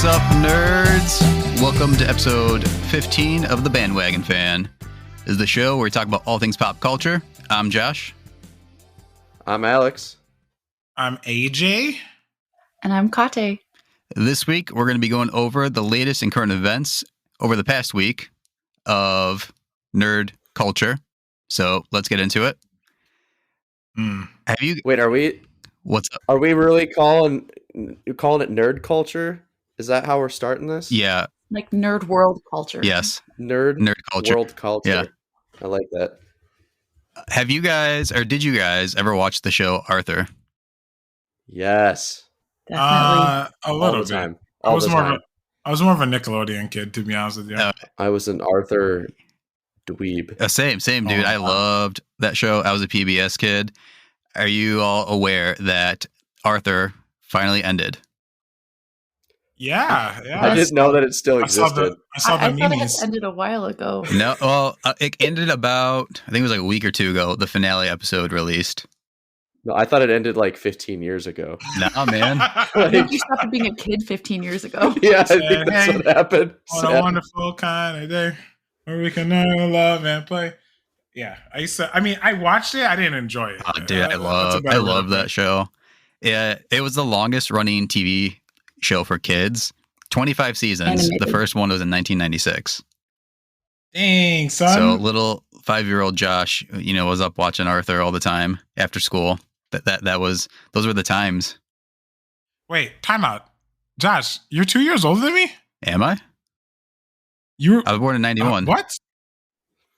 What's up, nerds? Welcome to episode 15 of The Bandwagon Fan. This is the show where we talk about all things pop culture. I'm Josh. I'm Alex. I'm AJ. And I'm Kate. This week, we're going to be going over the latest in current events over the past week of nerd culture. So let's get into it. Have you? Wait, are we? What's up? Are we really calling it nerd culture? Is that how we're starting this? Yeah. Like nerd world culture. Yes. Nerd culture. World culture. Yeah. I like that. Have you guys, or did you guys ever watch the show Arthur? Yes. Definitely. A little All the bit. time. I was more of a Nickelodeon kid, to be honest with you. I was an Arthur dweeb. Same, dude. I loved that show. I was a PBS kid. Are you all aware that Arthur finally ended? Yeah. I didn't know that it still existed. I saw the I thought it memes. had ended a while ago. No, well, it ended about, I think it was like a week or two ago, the finale episode released. No, I thought it ended like 15 years ago. Nah, man. You stopped being a kid 15 years ago. Yeah, I think that's what happened. On a wonderful kind of day where we can learn, love, and play. Yeah, I watched it. I didn't enjoy it. Oh, dude, I love that show. Yeah, it was the longest running TV show for kids. 25 seasons. Animated. The first one was in 1996. Dang, son. So little 5-year-old Josh, was up watching Arthur all the time after school. Those were the times. Wait, time out. Josh, you're 2 years older than me? Am I? I was born in 91. What?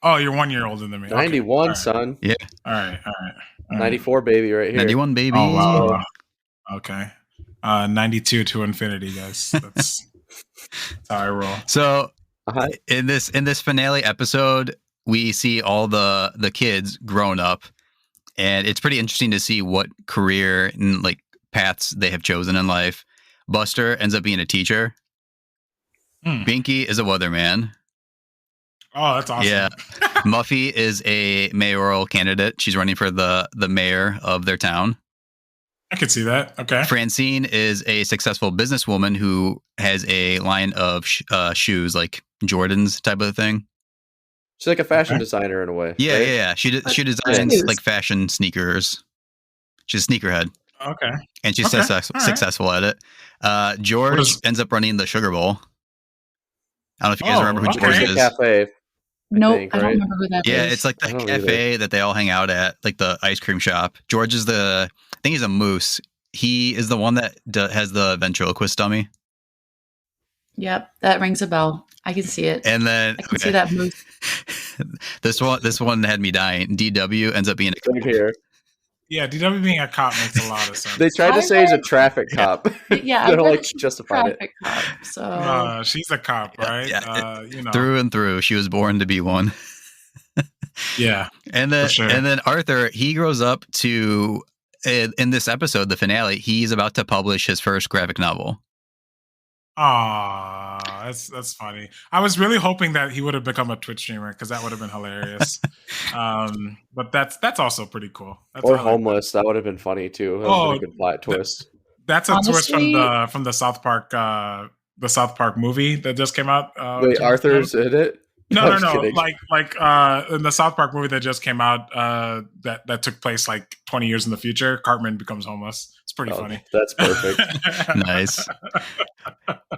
Oh, you're 1 year older than me. 91, Okay. son. Yeah. All right. 94 baby right here. 91 baby. Oh, wow. Okay. 92 to infinity, guys. That's how I roll. So Uh-huh. in this finale episode, we see all the kids grown up, and it's pretty interesting to see what career and like paths they have chosen in life. Buster ends up being a teacher. Binky is a weatherman. Oh, that's awesome. Yeah. Muffy is a mayoral candidate. She's running for the mayor of their town. I could see that. Okay. Francine is a successful businesswoman who has a line of shoes, like Jordans type of thing. She's like a fashion designer in a way. Yeah, right? yeah. She designs like fashion sneakers. She's a sneakerhead. Okay. And she's successful at it. George ends up running the Sugar Bowl. I don't know if you guys remember who George is. Cafe. Nope, think, I don't right? remember who that is. Yeah, it's like the cafe that they all hang out at, like the ice cream shop. George is I think he's a moose. He is the one that has the ventriloquist dummy. Yep, that rings a bell. I can see it. And then I can see that move. this one had me dying. DW ends up being a Right here. Yeah, DW being a cop makes a lot of sense. They tried to say he's a traffic cop. Yeah, They're I like justified it. traffic cop, so She's a cop, right? Yeah, You know. through and through. She was born to be one. Yeah. And then For sure. and then Arthur, he grows up to in this episode, the finale, he's about to publish his first graphic novel. Aw, that's funny. I was really hoping that he would have become a Twitch streamer because that would have been hilarious. But that's also pretty cool. Or homeless. That would have been funny too. That was a good plot twist. That's a twist Honestly- from the South Park movie that just came out. Wait, Arthur's in it? No. I'm just kidding. Like in the South Park movie that just came out, that took place like 20 years in the future. Cartman becomes homeless. It's pretty funny. That's perfect. Nice.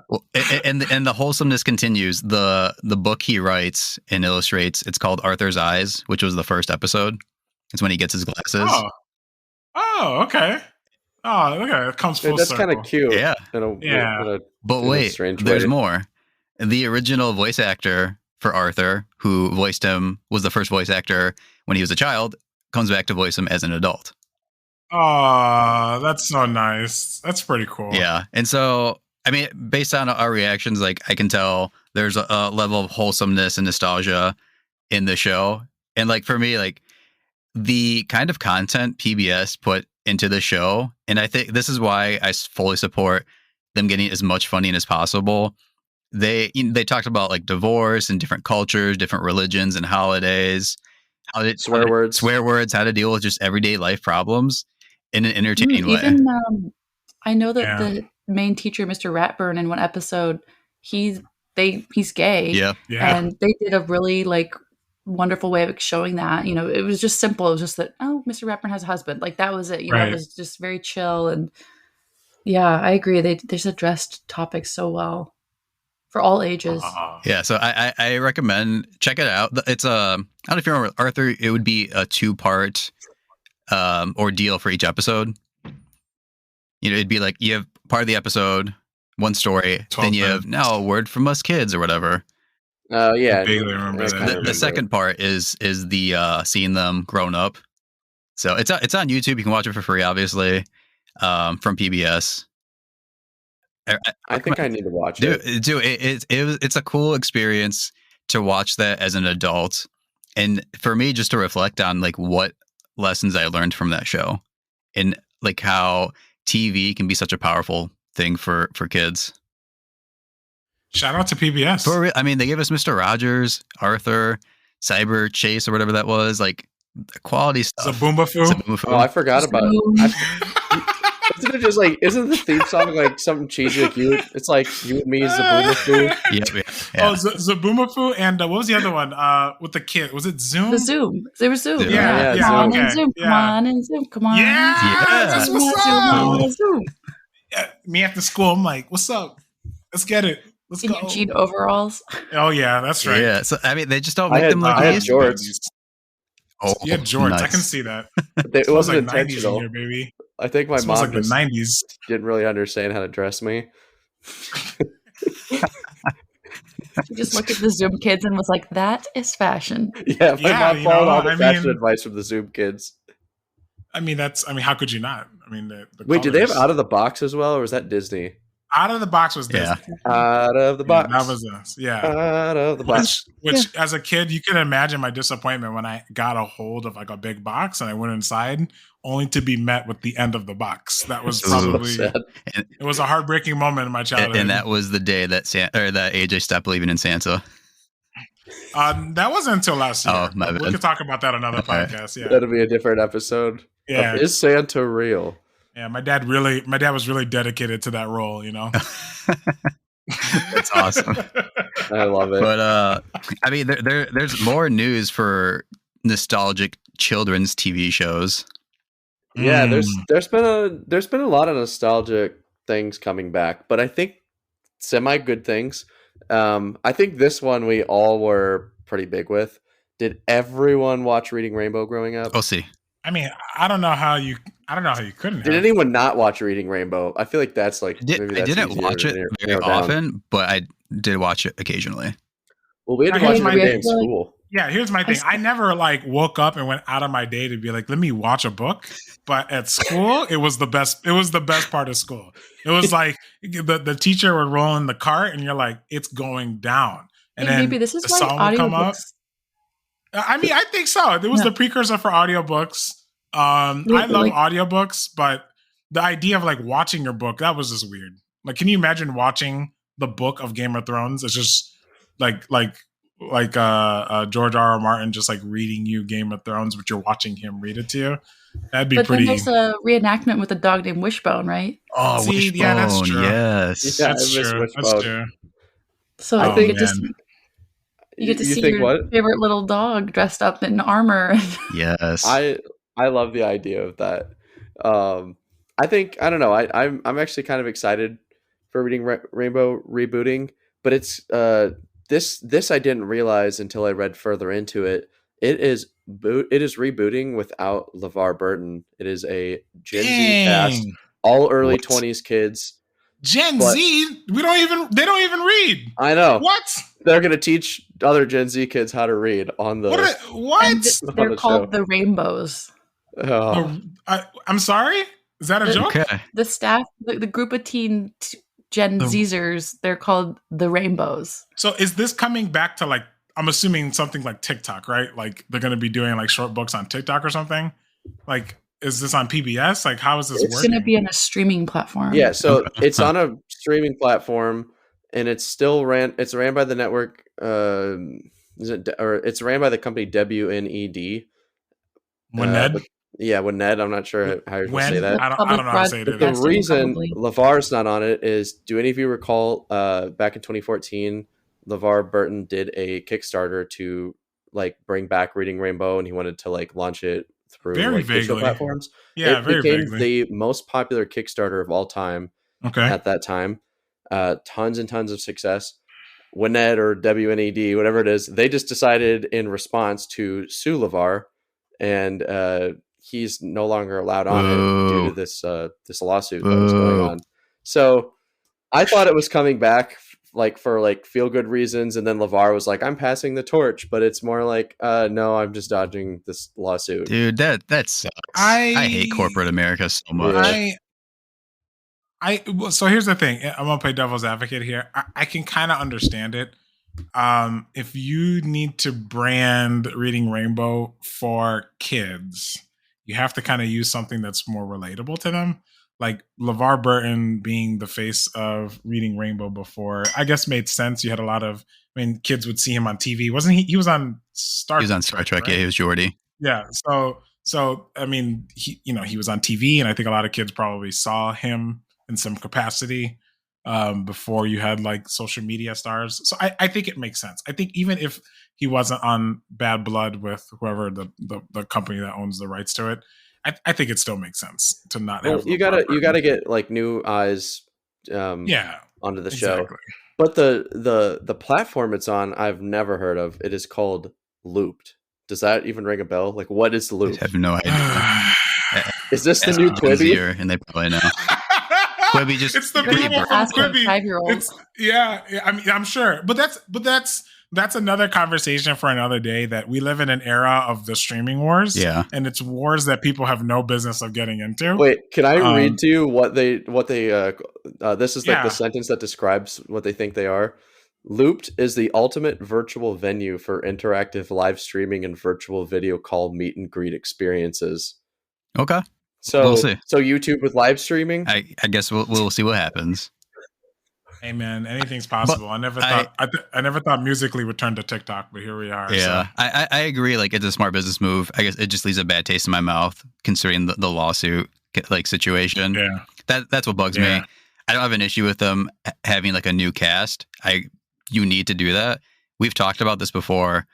Well, and the wholesomeness continues. The book he writes and illustrates, it's called Arthur's Eyes, which was the first episode. It's when he gets his glasses. Oh, okay. Oh, okay. It comes full That's circle. kind of cute. Yeah. But in a wait, strange there's way. more. The original voice actor for Arthur, who voiced him, was the first voice actor when he was a child, comes back to voice him as an adult. Oh, that's so nice. That's pretty cool. Yeah. And so, I mean, based on our reactions, like I can tell there's a level of wholesomeness and nostalgia in the show. And like for me, like the kind of content PBS put into the show, and I think this is why I fully support them getting as much funding as possible. They talked about like divorce and different cultures, different religions and holidays, Swear words, how to deal with just everyday life problems in an entertaining way. Even I know that main teacher, Mr. Ratburn, in one episode, he's gay. Yeah. Yeah. And they did a really like wonderful way of showing that. It was just simple. It was just that, oh, Mr. Ratburn has a husband. Like that was it. It Right. was just very chill. And yeah, I agree. They just addressed topics so well for all ages. Yeah, so I recommend check it out. It's I don't know if you remember, Arthur. It would be a 2-part ordeal for each episode. It'd be like you have part of the episode, one story, then you have now a word from us kids or whatever. Oh yeah, I vaguely remember that. The second part is the seeing them grown up. So it's on YouTube. You can watch it for free, obviously, from PBS. I think I need to watch it. It's a cool experience to watch that as an adult, and for me, just to reflect on like what lessons I learned from that show, and like how TV can be such a powerful thing for kids. Shout out to PBS. I mean, they gave us Mr. Rogers, Arthur, Cyber Chase, or whatever that was, like quality stuff. Zaboomafoo. Oh, I forgot about it. Isn't it just like, isn't the theme song like something cheesy? Like it's like You and Me is Zaboomafoo. Yeah. Oh, Zaboomafoo, and what was the other one? With the kid, was it Zoom? The Zoom. They were Zoom. Yeah. Come on Okay. and Zoom. Come on and Zoom. Come on. Yeah, that's what's up. Zoom. Yeah, me after school, I'm like, "What's up? Let's get it. Let's In go." your jean overalls. Oh yeah, that's right. Yeah. So I mean, they just don't make them like I had these. jorts. Oh, Yeah, George, nice. I can see that. It wasn't like 90s in intentional. here, baby. I think my Smells mom like the just 90s. didn't really understand how to dress me. She just looked at the Zoom kids and was like, "That is fashion." Yeah, my mom followed all the I fashion mean- advice from the Zoom kids. I mean, how could you not? I mean, the Wait, do they have colors. Out of the Box as well, or is that Disney? Out of the Box was Yeah. Disney. Out of the Yeah, Box. that was us. Yeah. Out of the box. Which as a kid, you can imagine my disappointment when I got a hold of like a big box and I went inside only to be met with the end of the box. That was So probably sad. it was a heartbreaking moment in my childhood. And that was the day that that AJ stopped believing in Santa. That wasn't until last year. Oh, my We bad. could talk about that another Okay. podcast. Yeah. That'll be a different episode. Yeah. Is Santa real? Yeah. My dad was really dedicated to that role, you know. That's awesome. I love it. But I mean, there's more news for nostalgic children's TV shows. Yeah, Mm. there's been a lot of nostalgic things coming back, but I think semi good things. I think this one we all were pretty big with. Did everyone watch Reading Rainbow growing up? We'll see. I mean, I don't know how you couldn't Did have. anyone not watch Reading Rainbow? I feel like that's like I didn't easier watch to it narrow very down. often, but I did watch it occasionally. Well, we had to Now, watch here's it my every day thing. in school. Yeah, here's my thing. I never like woke up and went out of my day to be like, let me watch a book. But at school, it was the best. It was the best part of school. It was like the teacher would roll in the cart, and you're like, it's going down. And then Maybe this is the why song would come up. audiobooks. I mean, I think so. It was the precursor for audiobooks. I love like- audiobooks, but the idea of like watching your book, that was just weird. Like, can you imagine watching the book of Game of Thrones? It's just like George R.R. Martin just like reading you Game of Thrones, but you're watching him read it to you. That'd be But pretty. then there's a reenactment with a dog named Wishbone, right? Oh, See, Wishbone, yeah, that's true. yes. Yeah, That's I miss true. That's Wishbone. true. So I you think- get to man. you get to You see think your what? favorite little dog dressed up in armor. Yes. I love the idea of that. I think I don't know. I'm actually kind of excited for Reading Rainbow rebooting, but it's this I didn't realize until I read further into it. It is rebooting without LeVar Burton. It is a Gen Z cast, Dang. all early What? 20s kids. Gen But- Z, they don't even read. I know. What? They're gonna teach other Gen Z kids how to read on the. What? And they're the called show. the Rainbows. Oh. I'm sorry? Is that a joke? Okay. The staff, the group of teen Gen The- Zers, they're called the Rainbows. So is this coming back to like, I'm assuming something like TikTok, right? Like they're going to be doing like short books on TikTok or something? Like, is this on PBS? Like, how is this It's It's working? going to be on a streaming platform. Yeah, so it's on a streaming platform, and it's still ran. It's ran by the network. It's ran by the company WNED. Wined? but Yeah, with Ned, I'm not sure how you're supposed to say that. I don't know how to say it. But the reason LeVar's not on it is, do any of you recall back in 2014, LeVar Burton did a Kickstarter to like bring back Reading Rainbow, and he wanted to like launch it through digital platforms. Yeah, it became the most popular Kickstarter of all time. At that time, tons and tons of success. Winnet or WNED, whatever it is, they just decided in response to sue LeVar, and he's no longer allowed on it due to this lawsuit that was going on. So I thought it was coming back like for like feel good reasons, and then LeVar was like, "I'm passing the torch," but it's more like, "No, I'm just dodging this lawsuit." Dude, that sucks. I hate corporate America so much. So here's the thing. I'm gonna play devil's advocate here. I can kind of understand it. If you need to brand Reading Rainbow for kids, you have to kind of use something that's more relatable to them. Like LeVar Burton being the face of Reading Rainbow before, I guess made sense. You had a lot of, kids would see him on TV. Wasn't he? He was on Star Trek. He was on Star Trek. Right? Yeah, he was Geordi. Yeah. So he was on TV, and I think a lot of kids probably saw him in some capacity before you had like social media stars. So I think it makes sense. I think even if he wasn't on Bad Blood with whoever the company that owns the rights to it, I think it still makes sense to not have. You gotta get like new eyes onto the show. But the platform it's on, I've never heard of. It is called Looped. Does that even ring a bell? Like, what is Looped? I have no idea. Is this the new Quibi? And they probably know. Quibi just it's the people from Quibi. 5-year-olds. Yeah, I mean, I'm sure, but that's another conversation for another day. That we live in an era of the streaming wars, and it's wars that people have no business of getting into. Wait, can I read to you what they this is like the sentence that describes what they think they are. Looped is the ultimate virtual venue for interactive live streaming and virtual video call meet and greet experiences. Okay. So we'll see. So YouTube with live streaming? I guess we'll see what happens. Hey man, anything's possible. I never thought Musical.ly would turn to TikTok, but here we are. Yeah, so. I agree. Like, it's a smart business move. I guess it just leaves a bad taste in my mouth considering the lawsuit like situation. Yeah, that's what bugs me. I don't have an issue with them having like a new cast. You need to do that. We've talked about this before.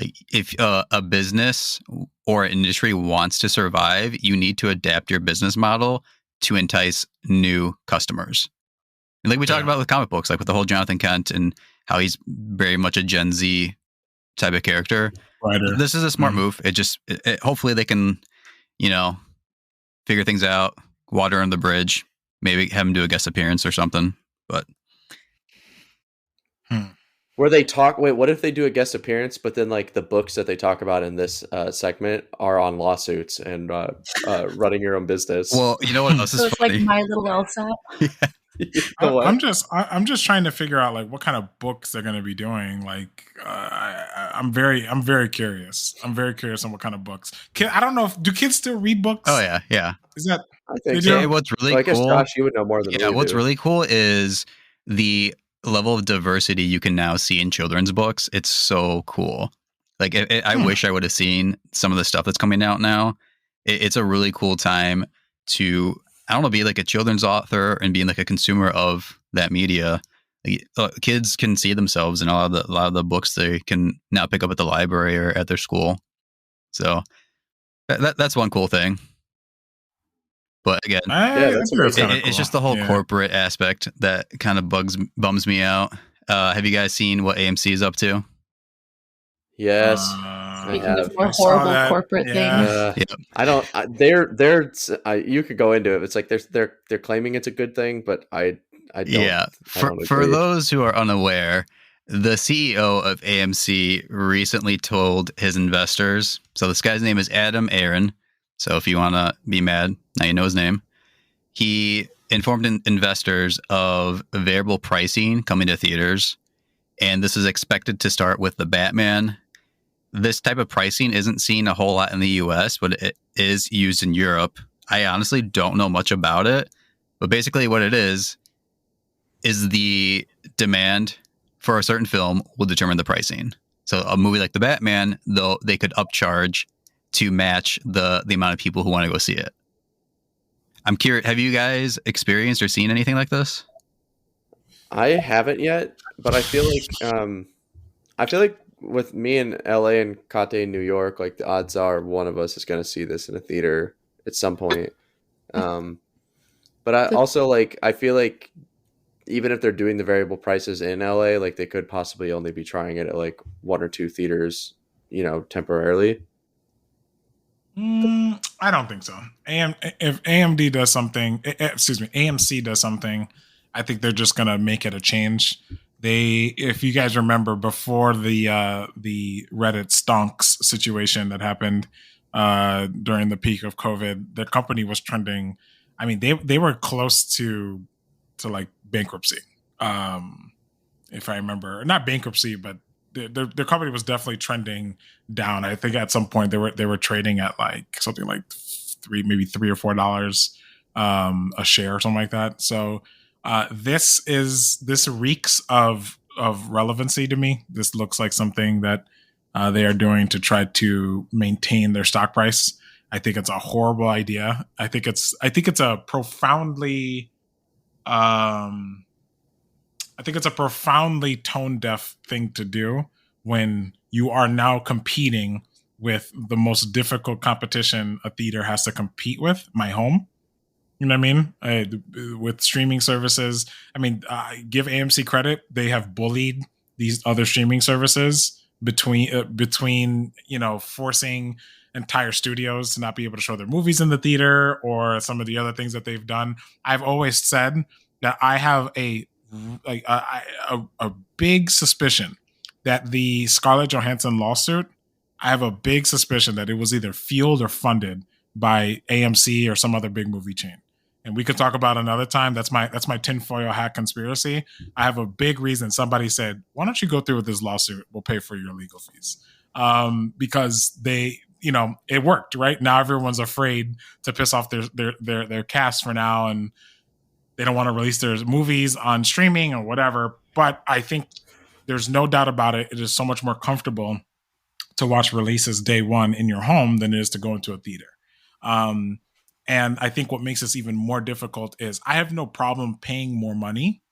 Like, if a business or an industry wants to survive, you need to adapt your business model to entice new customers. And like we talked about with comic books, like with the whole Jonathan Kent and how he's very much a Gen Z type of character. Writer. This is a smart move. Hopefully they can, figure things out, water on the bridge, maybe have him do a guest appearance or something. But where they talk, what if they do a guest appearance, but then like the books that they talk about in this segment are on lawsuits and running your own business? Well, you know what else is funny? Like My Little Elsa. I'm just trying to figure out like what kind of books they're going to be doing. Like, I'm very curious. I'm very curious on what kind of books. I don't know do kids still read books? Oh yeah. Is that? I think so. What's really cool? I guess cool? Josh, you would know more than me. Yeah, what's really cool is the level of diversity you can now see in children's books. It's so cool. Like, I wish I would have seen some of the stuff that's coming out now. It's a really cool time to, I don't know, be like a children's author and being like a consumer of that media. Like, kids can see themselves in a lot of the books they can now pick up at the library or at their school. So that's one cool thing. But again, it's just the whole corporate aspect that kind of bums me out. Have you guys seen what AMC is up to? Yes. Speaking of more horrible corporate things, I don't. They're. You could go into it. It's like they're claiming it's a good thing, but I don't. Yeah. For those who are unaware, the CEO of AMC recently told his investors. So this guy's name is Adam Aron. So if you want to be mad, now you know his name. He informed investors of variable pricing coming to theaters, and this is expected to start with the Batman. This type of pricing isn't seen a whole lot in the US, but it is used in Europe. I honestly don't know much about it, but basically what it is the demand for a certain film will determine the pricing. So a movie like the Batman, though, they could upcharge to match the amount of people who want to go see it. I'm curious, have you guys experienced or seen anything like this? I haven't yet, but I feel like with me in LA and Kate in New York, like the odds are one of us is going to see this in a theater at some point. But I also like, I feel like even if they're doing the variable prices in LA, like they could possibly only be trying it at like 1 or 2 theaters, temporarily. I don't think so. If AMD does something, AMC does something, I think they're just gonna make it a change. If you guys remember, before the Reddit stonks situation that happened during the peak of COVID, the company was trending. I mean, they were close to like bankruptcy, if I remember. Not bankruptcy, but their company was definitely trending down. I think at some point they were trading at like something like maybe $3 or $4 a share or something like that. So this reeks of relevancy to me. This looks like something that they are doing to try to maintain their stock price. I think it's a horrible idea. I think it's a profoundly tone deaf thing to do when you are now competing with the most difficult competition a theater has to compete with, my home. You know what I mean? With streaming services, I mean, give AMC credit. They have bullied these other streaming services between forcing entire studios to not be able to show their movies in the theater or some of the other things that they've done. I've always said that I have a big suspicion that the Scarlett Johansson lawsuit, I have a big suspicion that it was either fueled or funded by AMC or some other big movie chain. And we could talk about another time. That's my tinfoil hat conspiracy. I have a big reason. Somebody said, why don't you go through with this lawsuit? We'll pay for your legal fees. Because it worked, right? Now everyone's afraid to piss off their cast for now, and they don't want to release their movies on streaming or whatever. But I think there's no doubt about it. It is so much more comfortable to watch releases day one in your home than it is to go into a theater. And I think what makes this even more difficult is I have no problem paying more money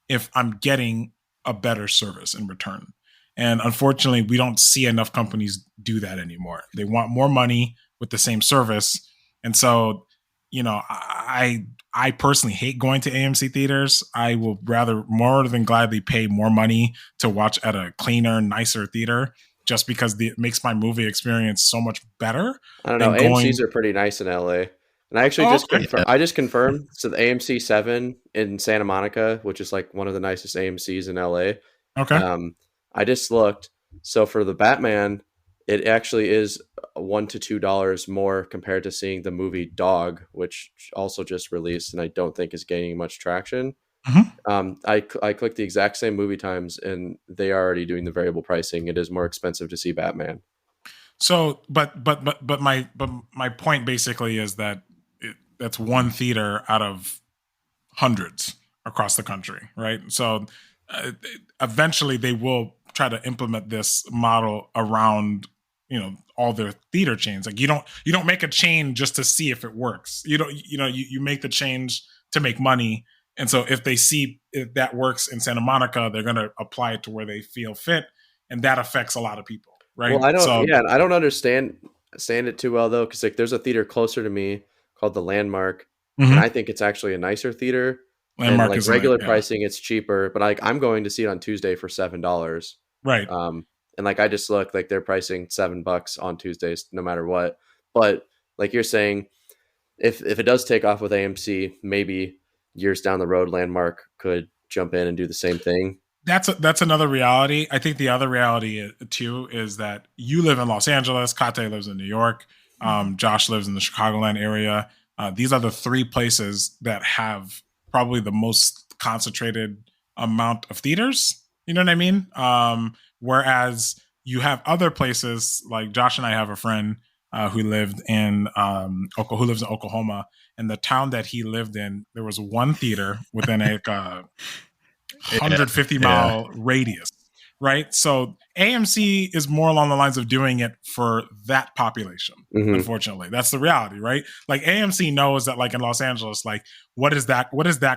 if I'm getting a better service in return. And unfortunately, we don't see enough companies do that anymore. They want more money with the same service. And so, I personally hate going to AMC theaters. I will rather more than gladly pay more money to watch at a cleaner, nicer theater just because it makes my movie experience so much better. I don't know. AMCs are pretty nice in LA. And I actually just confirmed. So the AMC 7 in Santa Monica, which is like one of the nicest AMCs in LA. Okay. I just looked. So for the Batman, it actually is $1 to $2 more compared to seeing the movie Dog, which also just released and I don't think is gaining much traction. Mm-hmm. I clicked the exact same movie times and they are already doing the variable pricing. It is more expensive to see Batman. So, but my point basically is that that's one theater out of hundreds across the country, right? So eventually they will try to implement this model around all their theater chains. Like you don't make a chain just to see if it works. You make the change to make money. And so if they see if that works in Santa Monica, they're going to apply it to where they feel fit, and that affects a lot of people, right? Well, I don't understand it too well though, because like there's a theater closer to me called the Landmark, and I think it's actually a nicer theater. Landmark and like regular pricing, it's cheaper, but like I'm going to see it on Tuesday for $7. Right. And like I just looked, like they're pricing $7 on Tuesdays, no matter what. But like you're saying, if it does take off with AMC, maybe years down the road, Landmark could jump in and do the same thing. That's another reality. I think the other reality too is that you live in Los Angeles, Kate lives in New York, Josh lives in the Chicagoland area. These are the three places that have probably the most concentrated amount of theaters. You know what I mean? Whereas you have other places like Josh and I have a friend who lives in Oklahoma. And the town that he lived in, there was one theater within a 150 mile radius, right? So AMC is more along the lines of doing it for that population. Mhm. Unfortunately, that's the reality, right? Like AMC knows that, like in Los Angeles, like what is that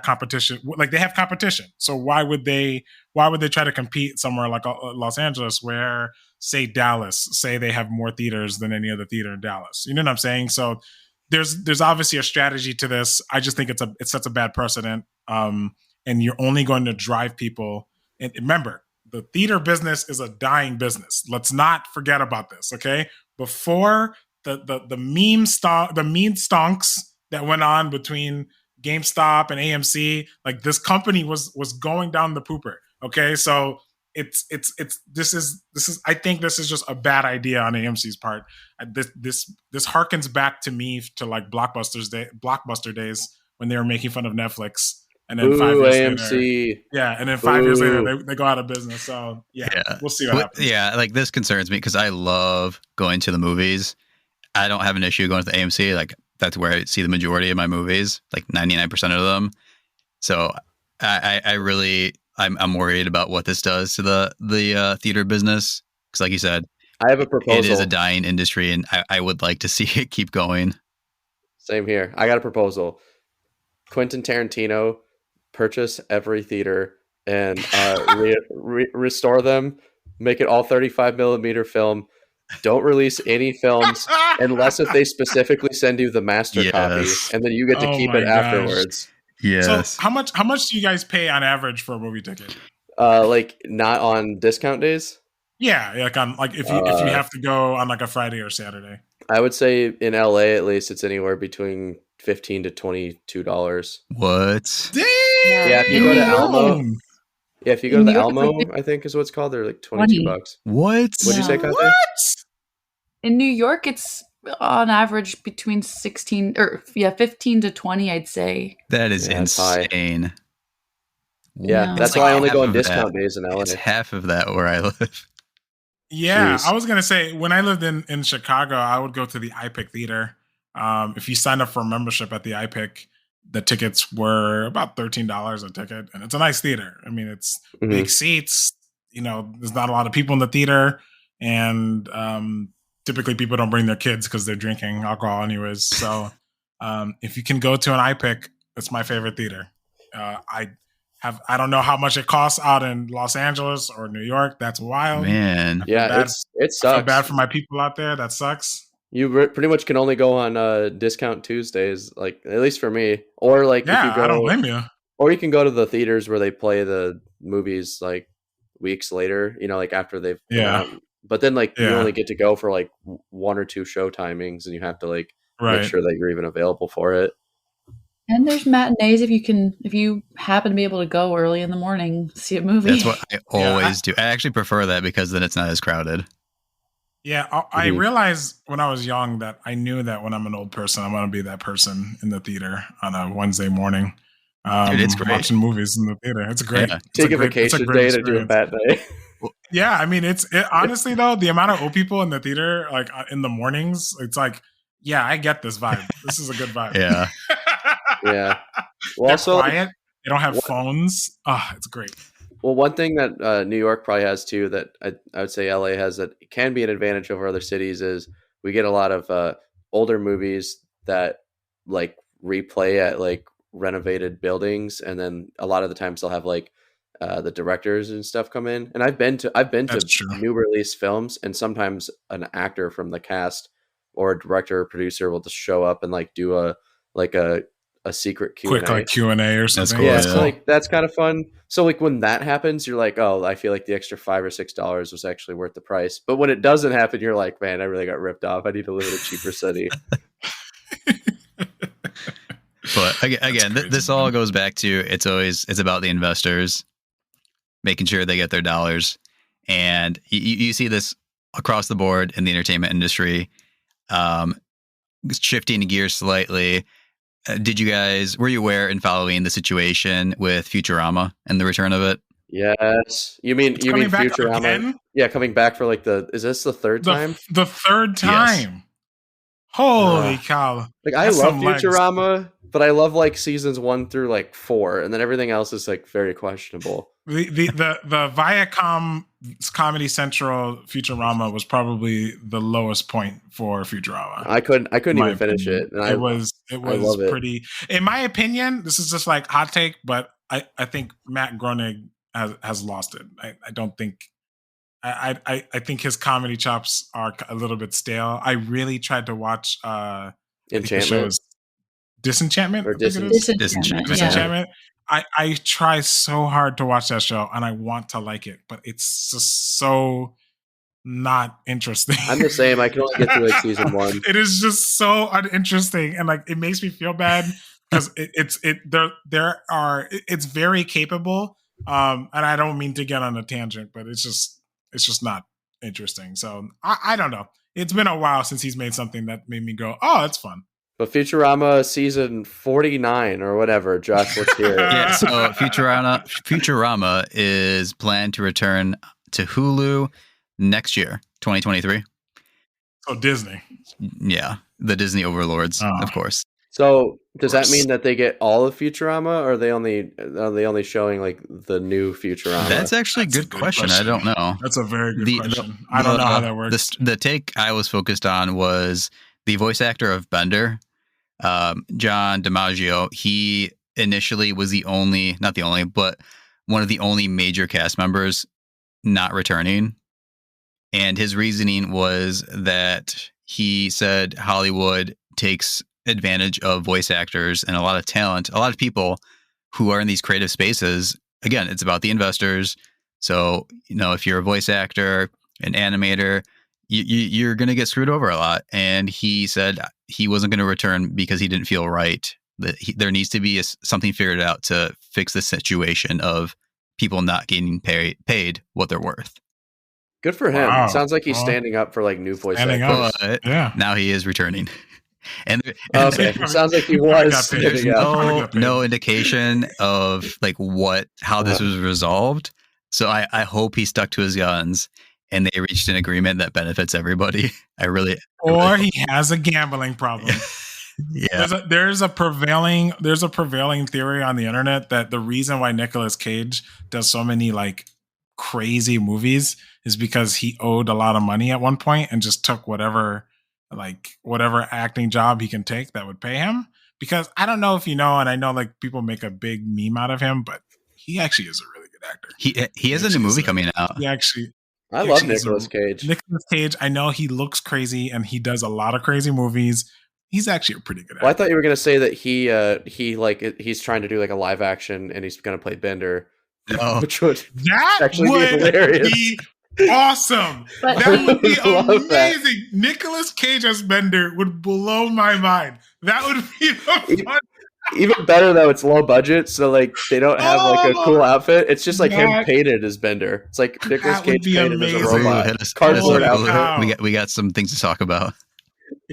competition? Like they have competition, so why would they try to compete somewhere like Los Angeles, where say Dallas, say they have more theaters than any other theater in Dallas? You know what I'm saying? So there's obviously a strategy to this. I just think it sets a bad precedent, and you're only going to drive people. And remember, the theater business is a dying business. Let's not forget about this, okay? Before the meme stonks that went on between GameStop and AMC, like this company was going down the pooper, okay? So this is I think this is just a bad idea on AMC's part. This harkens back to me to like Blockbuster days when they were making fun of Netflix. And then 5 years AMC. later, and then 5 years later, they go out of business. So we'll see what happens. Yeah, like this concerns me because I love going to the movies. I don't have an issue going to the AMC. Like that's where I see the majority of my movies, like 99% of them. So I'm worried about what this does to the theater business because, like you said, I have a proposal. It is a dying industry, and I would like to see it keep going. Same here. I got a proposal. Quentin Tarantino. Purchase every theater and restore them, make it all 35 millimeter film. Don't release any films unless if they specifically send you the master copy, and then you get to keep it afterwards. Yes. So how much do you guys pay on average for a movie ticket? Like not on discount days. Yeah, like if you have to go on like a Friday or Saturday. I would say in LA at least it's anywhere between $15 to $22. What? Damn! Yeah, if you go to Alamo. Yeah, if you go to the Alamo, I think is what it's called. They're like $22. What? What'd you say, Kathy? What? In New York, it's on average between 15 to 20, I'd say. That is insane. Yeah, that's why I only go on discount days in LA. It's half of that where I live. Yeah, Jeez. I was gonna say when I lived in Chicago, I would go to the iPic Theater. If you sign up for a membership at the iPic, the tickets were about $13 a ticket, and it's a nice theater. I mean, it's big seats. You know, there's not a lot of people in the theater, and typically people don't bring their kids because they're drinking alcohol anyways. So if you can go to an iPic, it's my favorite theater. I don't know how much it costs out in Los Angeles or New York. That's wild, man. Yeah, it sucks. I feel bad for my people out there. That sucks. You pretty much can only go on discount Tuesdays, like at least for me. Or like if you go, I don't blame you. Or you can go to the theaters where they play the movies like weeks later. You know, like after they've come out. But then like you only get to go for like one or two show timings, and you have to like make sure that you're even available for it. And there's matinees if you happen to be able to go early in the morning, see a movie. That's what I always do. I actually prefer that because then it's not as crowded. Yeah, I realized when I was young that I knew that when I'm an old person, I'm going to be that person in the theater on a Wednesday morning. Dude, it's great. Watching movies in the theater. It's great. Yeah. Take a vacation day to do a bad day. Yeah, I mean, honestly though, the amount of old people in the theater, like in the mornings, it's like, yeah, I get this vibe. This is a good vibe. Yeah. Yeah. Well, They're also, quiet. They don't have phones. It's great. Well, one thing that New York probably has too that I would say LA has that can be an advantage over other cities is we get a lot of older movies that like replay at like renovated buildings, and then a lot of the times they'll have like the directors and stuff come in. And I've been to new release films, and sometimes an actor from the cast or a director or producer will just show up and like do a secret Q&A. Quick like Q&A or something. Cool. Yeah, so like that's kind of fun. So like when that happens, you're like, oh, I feel like the extra $5 or $6 was actually worth the price. But when it doesn't happen, you're like, man, I really got ripped off. I need to live in a cheaper city. But again, this all goes back to it's about the investors making sure they get their dollars, and you see this across the board in the entertainment industry. Shifting gears slightly. Were you aware and following the situation with Futurama and the return of it? Yes. You mean Futurama? Again? Yeah, coming back for like is this the third time? The third time. Yes. Holy cow. Like I love Futurama, but I love like seasons 1 through like 4, and then everything else is like very questionable. The Viacom Comedy Central Futurama was probably the lowest point for Futurama. I couldn't even finish opinion. it. And It was love it. pretty. In my opinion, this is just like hot take, but I think Matt Groening has lost it. I don't think. I think his comedy chops are a little bit stale. I really tried to watch Enchantment. Disenchantment. Or Disenchantment. I try so hard to watch that show and I want to like it, but it's just so not interesting. I'm the same. I can only get through like season 1. It is just so uninteresting and like it makes me feel bad because it's very capable. And I don't mean to get on a tangent, but it's just not interesting. So I don't know. It's been a while since he's made something that made me go, oh, that's fun. But Futurama season 49 or whatever, Josh, let's hear it. Yeah, so Futurama is planned to return to Hulu next year, 2023. Oh, Disney. Yeah, the Disney overlords, of course. So does that mean that they get all of Futurama, or are they only showing like the new Futurama? That's actually a good question. I don't know. That's a very good question. I don't know how that works. The take I was focused on was the voice actor of Bender, John DiMaggio. He initially was not the only, but one of the only major cast members not returning. And his reasoning was that he said Hollywood takes advantage of voice actors and a lot of talent, a lot of people who are in these creative spaces. Again, it's about the investors. So, if you're a voice actor, an animator, you're going to get screwed over a lot. And he said he wasn't going to return because he didn't feel right. That there needs to be something figured out to fix the situation of people not getting paid what they're worth. Good for him. Wow. It sounds like he's standing up for like new voice actors. But now he is returning. And okay, it sounds like he was. There's no indication of like how this was resolved. So I hope he stuck to his guns and they reached an agreement that benefits everybody. Or he has a gambling problem. Yeah. There's a prevailing theory on the internet that the reason why Nicolas Cage does so many like crazy movies is because he owed a lot of money at one point and just took whatever acting job he can take that would pay him. Because I don't know if you know, and I know like people make a big meme out of him, but he actually is a really good actor. He has a new movie coming out. I love Nicolas Cage. Nicolas Cage, I know he looks crazy and he does a lot of crazy movies. He's actually a pretty good actor. Well, I thought you were going to say that he's trying to do like a live action and he's going to play Bender. No. Which would be hilarious. Be awesome. That would be amazing. Nicolas Cage as Bender would blow my mind. That would be fun. Even better though, it's low budget, so like they don't have like a cool outfit. It's just like him painted as Bender. It's like Nicolas Cage painted as a robot. Cardboard outfit. We got some things to talk about.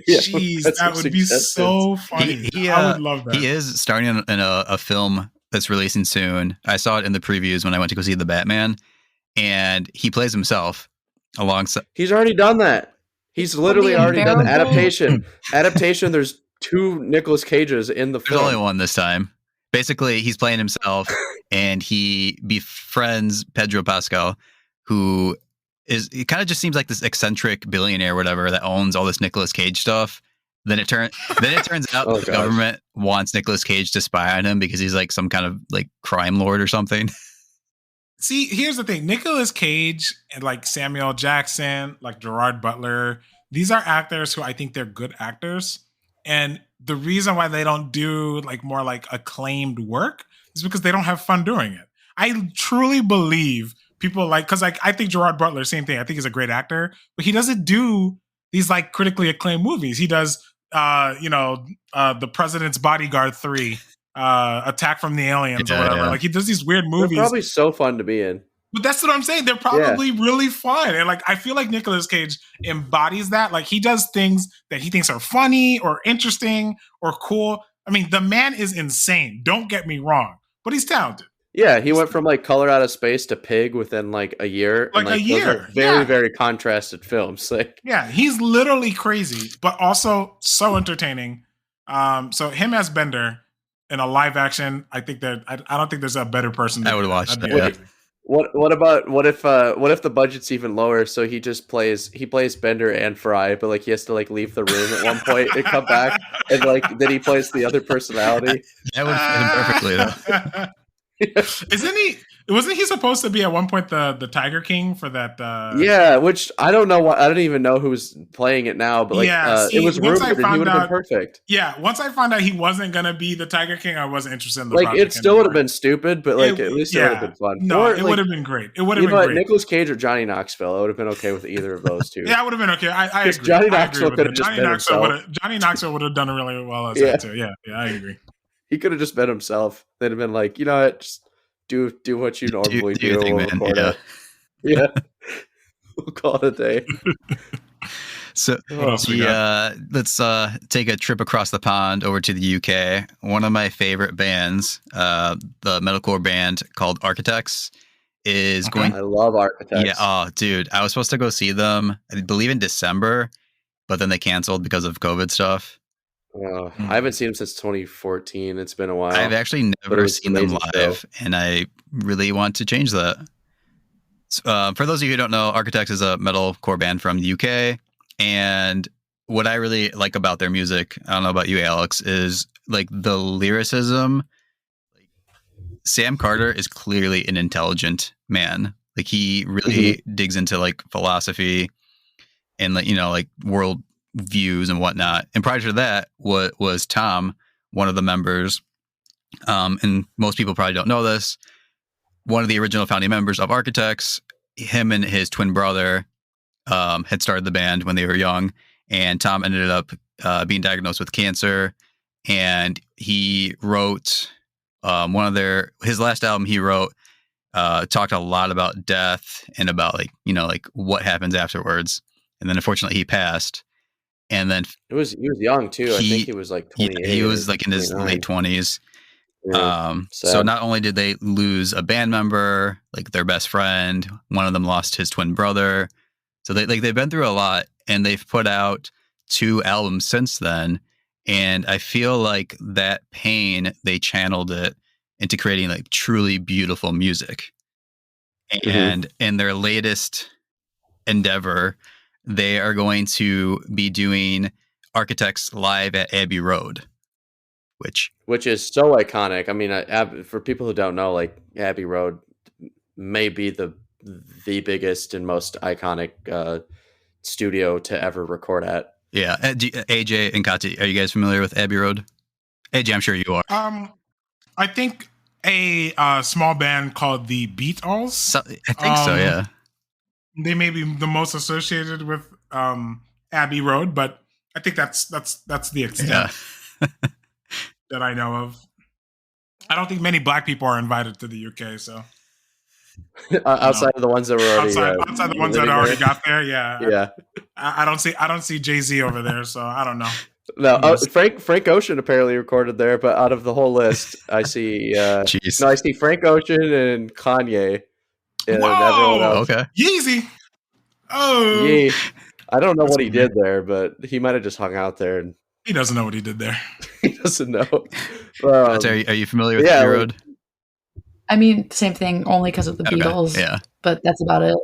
Jeez, that would be so funny. I would love that. He is starring in a film that's releasing soon. I saw it in the previews when I went to go see The Batman, and he plays himself alongside. He's already done that. He's literally already done the adaptation. There's 2 Nicolas Cages in the film. There's only one this time. Basically, he's playing himself, and he befriends Pedro Pascal, who it kind of just seems like this eccentric billionaire or whatever that owns all this Nicolas Cage stuff. Then it turns out the government wants Nicolas Cage to spy on him because he's like some kind of like crime lord or something. See, here's the thing. Nicolas Cage and like Samuel Jackson, like Gerard Butler, these are actors who I think they're good actors. And the reason why they don't do like more like acclaimed work is because they don't have fun doing it. I truly believe people like, because like I think Gerard Butler, same thing. I think he's a great actor, but he doesn't do these like critically acclaimed movies. He does, The President's Bodyguard 3, Attack from the Aliens or whatever. Yeah. Like he does these weird movies. They're probably so fun to be in. But that's what I'm saying. They're probably really fun. And like I feel like Nicolas Cage embodies that. Like he does things that he thinks are funny or interesting or cool. I mean, the man is insane. Don't get me wrong. But he's talented. Yeah, he went from like Color Out of Space to Pig within like a year. Like a year. Those are very, very contrasted films. Like he's literally crazy, but also so entertaining. So him as Bender in a live action, I think that I don't think there's a better person. I would watch that. what if the budget's even lower? So he plays Bender and Fry, but like he has to like leave the room at one point and come back, and like then he plays the other personality. That would fit him perfectly, though. Wasn't he supposed to be at one point the Tiger King for that? Yeah, which I don't know. I don't even know who's playing it now, but like it was rumored that he would have been perfect. Yeah, once I found out he wasn't gonna be the Tiger King, I wasn't interested in the like project it still would have been stupid, but like at least it would have been fun. No, or, it would have been great. It would have been great. Nicolas Cage or Johnny Knoxville, I would have been okay with either of those two. Yeah, I would have been okay. I agree. Johnny Knoxville could have just been himself. Johnny Knoxville would have done really well as that too. Yeah, I agree. He could have just been himself. They'd have been like, you know what, just do what you normally do. Yeah. We'll call it a day. So let's take a trip across the pond over to the UK. One of my favorite bands, the metalcore band called Architects, is going. I love Architects. Yeah, oh, dude, I was supposed to go see them, I believe in December, but then they canceled because of COVID stuff. I haven't seen them since 2014. It's been a while. I've actually never seen them live, and I really want to change that. So, for those of you who don't know, Architects is a metalcore band from the UK, and what I really like about their music, I don't know about you, Alex, is like the lyricism. Sam Carter is clearly an intelligent man. Like he really digs into like philosophy and like, you know, like world views and whatnot. And prior to that, what was Tom, one of the members, and most people probably don't know this, one of the original founding members of Architects, him and his twin brother had started the band when they were young, and Tom ended up being diagnosed with cancer, and he wrote his last album he wrote talked a lot about death and about like, you know, like what happens afterwards. And then unfortunately he passed. And then he was young too. I think he was like 28. Yeah, he was like in his late 20s. So not only did they lose a band member, like their best friend, one of them lost his twin brother. So they've been through a lot, and they've put out 2 albums since then. And I feel like that pain, they channeled it into creating like truly beautiful music. And in their latest endeavor, they are going to be doing Architects live at Abbey Road, which is so iconic. I mean, for people who don't know, like Abbey Road may be the biggest and most iconic studio to ever record at. Yeah, AJ and Kati, are you guys familiar with Abbey Road? AJ, I'm sure you are. I think a small band called the Beatles. I think so. Yeah. They may be the most associated with Abbey Road, but I think that's the extent that I know of. I don't think many Black people are invited to the UK, so outside of the ones that were already outside the ones that already got there. Yeah. I don't see Jay-Z over there, so I don't know. No, Frank Ocean apparently recorded there, but out of the whole list, I see I see Frank Ocean and Kanye. And everyone else. Okay. Yeezy. Oh. Yeah. I don't know what he did there, but he might have just hung out there. And he doesn't know what he did there. He doesn't know. Are you familiar with Abbey Road? I mean, same thing, only because of the Beatles. Yeah. But that's about it.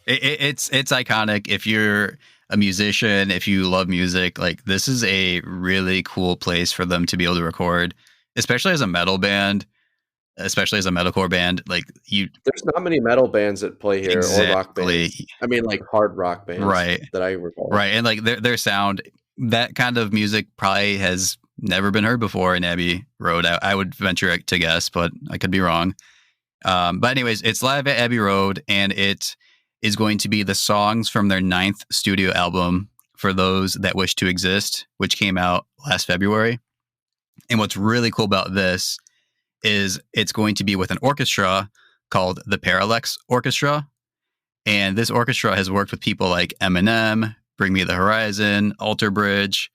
It's iconic. If you're a musician, if you love music, like this is a really cool place for them to be able to record, especially as a metal band. Especially as a metalcore band, like there's not many metal bands that play here or rock bands. I mean, like hard rock bands, right? That I recall, right? And like their sound, that kind of music probably has never been heard before in Abbey Road. I would venture to guess, but I could be wrong. But anyways, it's live at Abbey Road, and it is going to be the songs from their 9th studio album, For Those That Wish to Exist, which came out last February. And what's really cool about this is it's going to be with an orchestra called the Parallax Orchestra. And this orchestra has worked with people like Eminem, Bring Me the Horizon, Alter Bridge.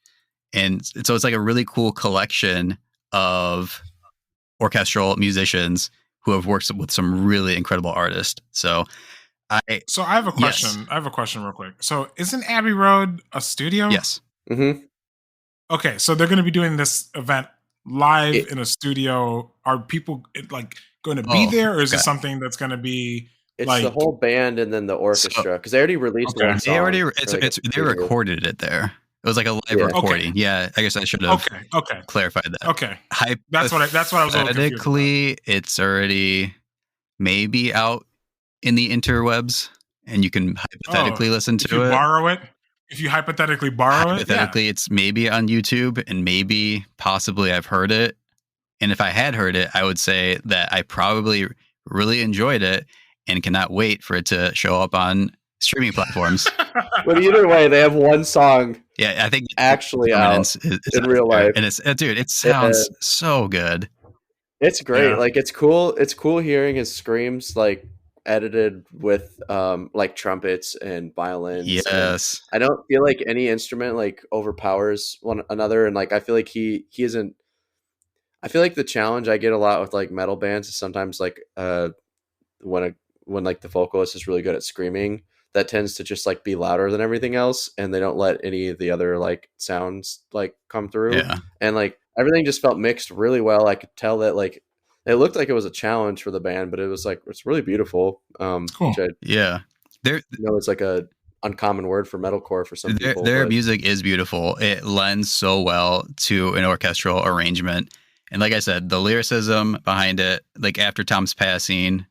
And so it's like a really cool collection of orchestral musicians who have worked with some really incredible artists. So I have a question. Yes. I have a question real quick. So isn't Abbey Road a studio? Yes. Mm-hmm. Okay, so they're going to be doing this event live in a studio. Are people like going to be there, or is okay. it something that's going to be It's like the whole band and then the orchestra, because they already released one song. They recorded it there. It was like a live recording. Okay. Yeah, I guess I should have clarified that. Okay, that's what I was a little confused Hypothetically, it's already maybe out in the interwebs, and you can hypothetically listen to it. Borrow it. If you hypothetically borrow hypothetically, it's maybe on YouTube, and maybe possibly I've heard it. And if I had heard it, I would say that I probably really enjoyed it and cannot wait for it to show up on streaming platforms. But either way, they have one song. Yeah, I think actually out in real life, and it's dude, it sounds so good. It's great. Yeah. Like it's cool. It's cool hearing his screams like edited with like trumpets and violins. Yes, and I don't feel like any instrument like overpowers one another, and like I feel like he isn't. I feel like the challenge I get a lot with like metal bands is sometimes like when like the vocalist is really good at screaming, that tends to just like be louder than everything else, and they don't let any of the other like sounds like come through. Yeah. And like everything just felt mixed really well. I could tell that like it looked like it was a challenge for the band, but it was like it's really beautiful. Cool. It's like a uncommon word for metalcore for some people. Their music is beautiful. It lends so well to an orchestral arrangement. And like I said, the lyricism behind it, like after Tom's passing,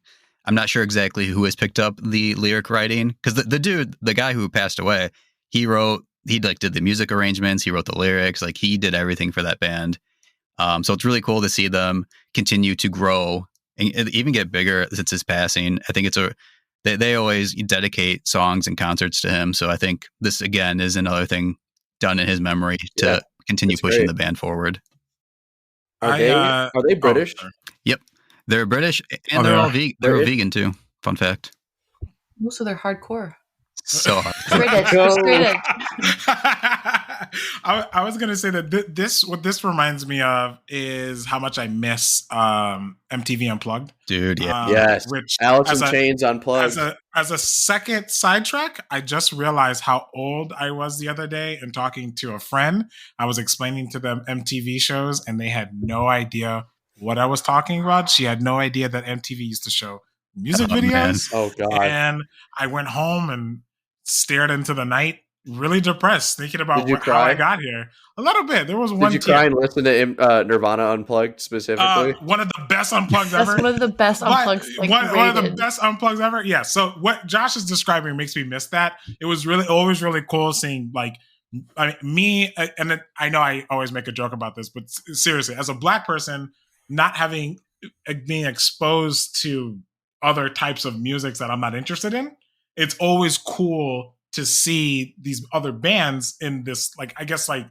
I'm not sure exactly who has picked up the lyric writing, because the guy who passed away, he did the music arrangements, he wrote the lyrics, like he did everything for that band. So it's really cool to see them continue to grow and even get bigger since his passing. I think they always dedicate songs and concerts to him. So I think this again is another thing done in his memory to continue pushing the band forward. Are they British? Yep. They're British, and they're all vegan. They're vegan too. Fun fact. Most of they're hardcore. So hardcore. Straight edge. I was gonna say that what this reminds me of is how much I miss MTV Unplugged. Dude, yeah. Yes. Which Alice in Chains Unplugged. As a second sidetrack, I just realized how old I was the other day and talking to a friend. I was explaining to them MTV shows, and they had no idea what I was talking about. She had no idea that MTV used to show music videos. Man. Oh God. And I went home and stared into the night, really depressed, thinking about how I got here. A little bit. There was one. Did you cry and listen to Nirvana Unplugged specifically? One of the best unplugs ever. That's one of the best unplugs. One of the best unplugs ever. Yeah. So what Josh is describing makes me miss that. It was always really cool seeing like me, and I know I always make a joke about this, but seriously, as a Black person, not being exposed to other types of music that I'm not interested in, it's always cool to see these other bands in this, like, I guess, like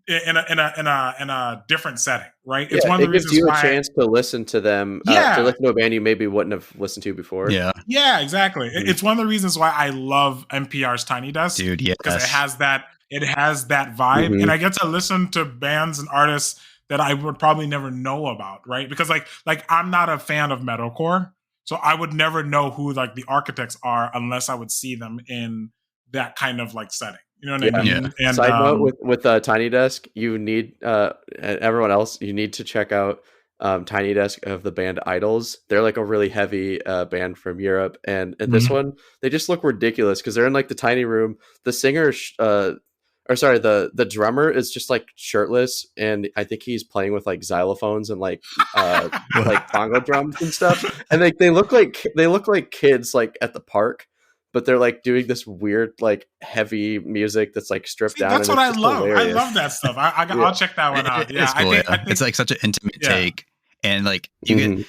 in a different setting, right? It's one of the reasons gives you a chance to listen to them, to listen to a band you maybe wouldn't have listened to before. Yeah, exactly. Mm-hmm. It's one of the reasons why I love NPR's Tiny Desk, dude. Yes, because it has that vibe, mm-hmm. and I get to listen to bands and artists that I would probably never know about, right? Because like I'm not a fan of metalcore, so I would never know who like the architects are unless I would see them in that kind of like setting. You know what I mean? Yeah. And side note with Tiny Desk, you need and everyone else, you need to check out Tiny Desk of the band Idols. They're like a really heavy band from Europe, and this one, they just look ridiculous because they're in like the tiny room. The singer, the drummer is just like shirtless, and I think he's playing with like xylophones and like like bongo drums and stuff. And they look like kids like at the park, but they're like doing this weird like heavy music that's like stripped down. That's what I love. Hilarious. I love that stuff. I'll check that one out. It's cool, I think it's like such an intimate take, and like you can.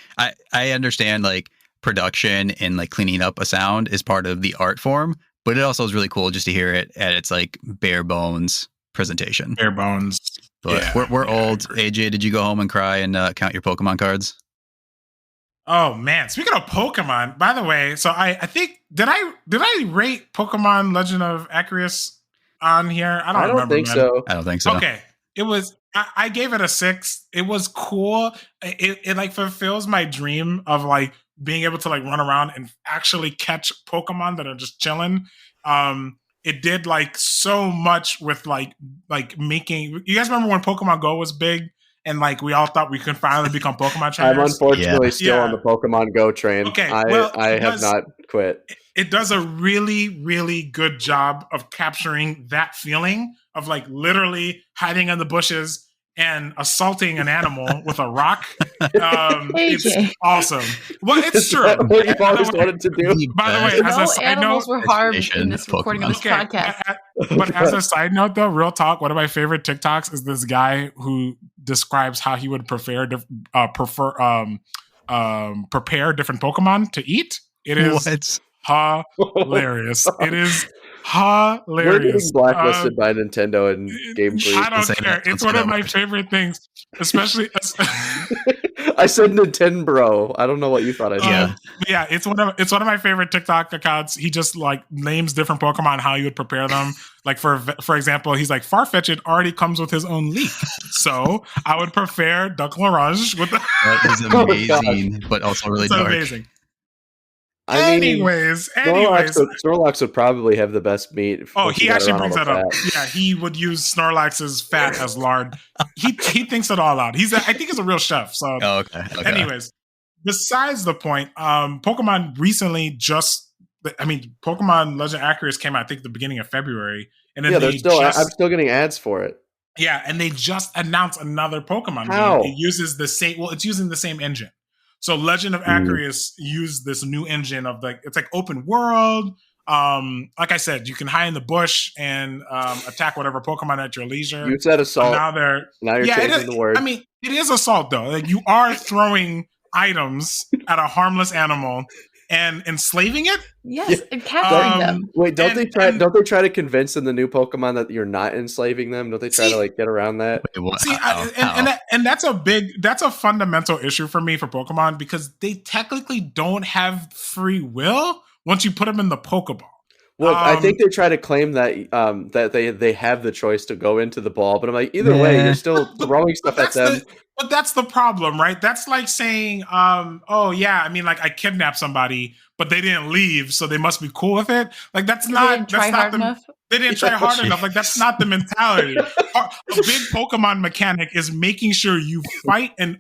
I understand like production and like cleaning up a sound is part of the art form. But it also is really cool just to hear it at its like bare bones presentation. Bare bones. But we're old. AJ, did you go home and cry and count your Pokemon cards? Oh man! Speaking of Pokemon, by the way, so I think did I rate Pokemon Legend of Aquarius on here? I don't remember. I don't think so. Okay, it was. I gave it a 6. It was cool. It like fulfills my dream of like being able to like run around and actually catch Pokemon that are just chilling. It did like so much with like making. You guys remember when Pokemon Go was big and like we all thought we could finally become Pokemon trainers. I'm unfortunately still on the Pokemon Go train. Okay, I have not quit. It does a really, really good job of capturing that feeling of like literally hiding in the bushes and assaulting an animal with a rock. It's awesome. Well, it's true. What you've always wanted to do. By the way, as a side animals note, were harmed in this recording of this podcast. But as a side note, though, real talk, one of my favorite TikToks is this guy who describes how he would prepare different Pokemon to eat. It is hilarious. It is hilarious. We're getting blacklisted by Nintendo and Game Freak. I don't care. It's one of my favorite things, especially. I said Nintendo. I don't know what you thought I said. Yeah, it's one of my favorite TikTok accounts. He just like names different Pokemon, how you would prepare them. Like for example, he's like Farfetch'd already comes with his own leek, so I would prepare Duck L'Orange with that is amazing, but also really dark. Amazing. Anyways, Snorlax would probably have the best meat. Oh, he actually brings that up. Yeah, he would use Snorlax's fat as lard. He thinks it all out. I think he's a real chef. So, okay. Anyways, besides the point, Pokemon recently Pokemon Legend Aquarius came out, I think, the beginning of February, and then I'm still getting ads for it. Yeah, and they just announced another Pokemon game. It uses the same. Well, it's using the same engine. So Legend of Aquarius used this new engine of it's like open world. Like I said, you can hide in the bush and attack whatever Pokemon at your leisure. You said assault. Now you're changing the word. I mean, it is assault though. Like you are throwing items at a harmless animal and enslaving it. Yes, and capturing them. Wait, don't they try to convince in the new Pokemon that you're not enslaving them? Don't they try to like get around that? Wait, and that's a fundamental issue for me for Pokemon because they technically don't have free will once you put them in the Pokeball. Well, I think they try to claim that that they have the choice to go into the ball, but I'm like, either way, you're still throwing stuff at them. But that's the problem, right? That's like saying, I kidnapped somebody, but they didn't leave, so they must be cool with it. Like they didn't try hard enough. Like that's not the mentality. A big Pokemon mechanic is making sure you fight and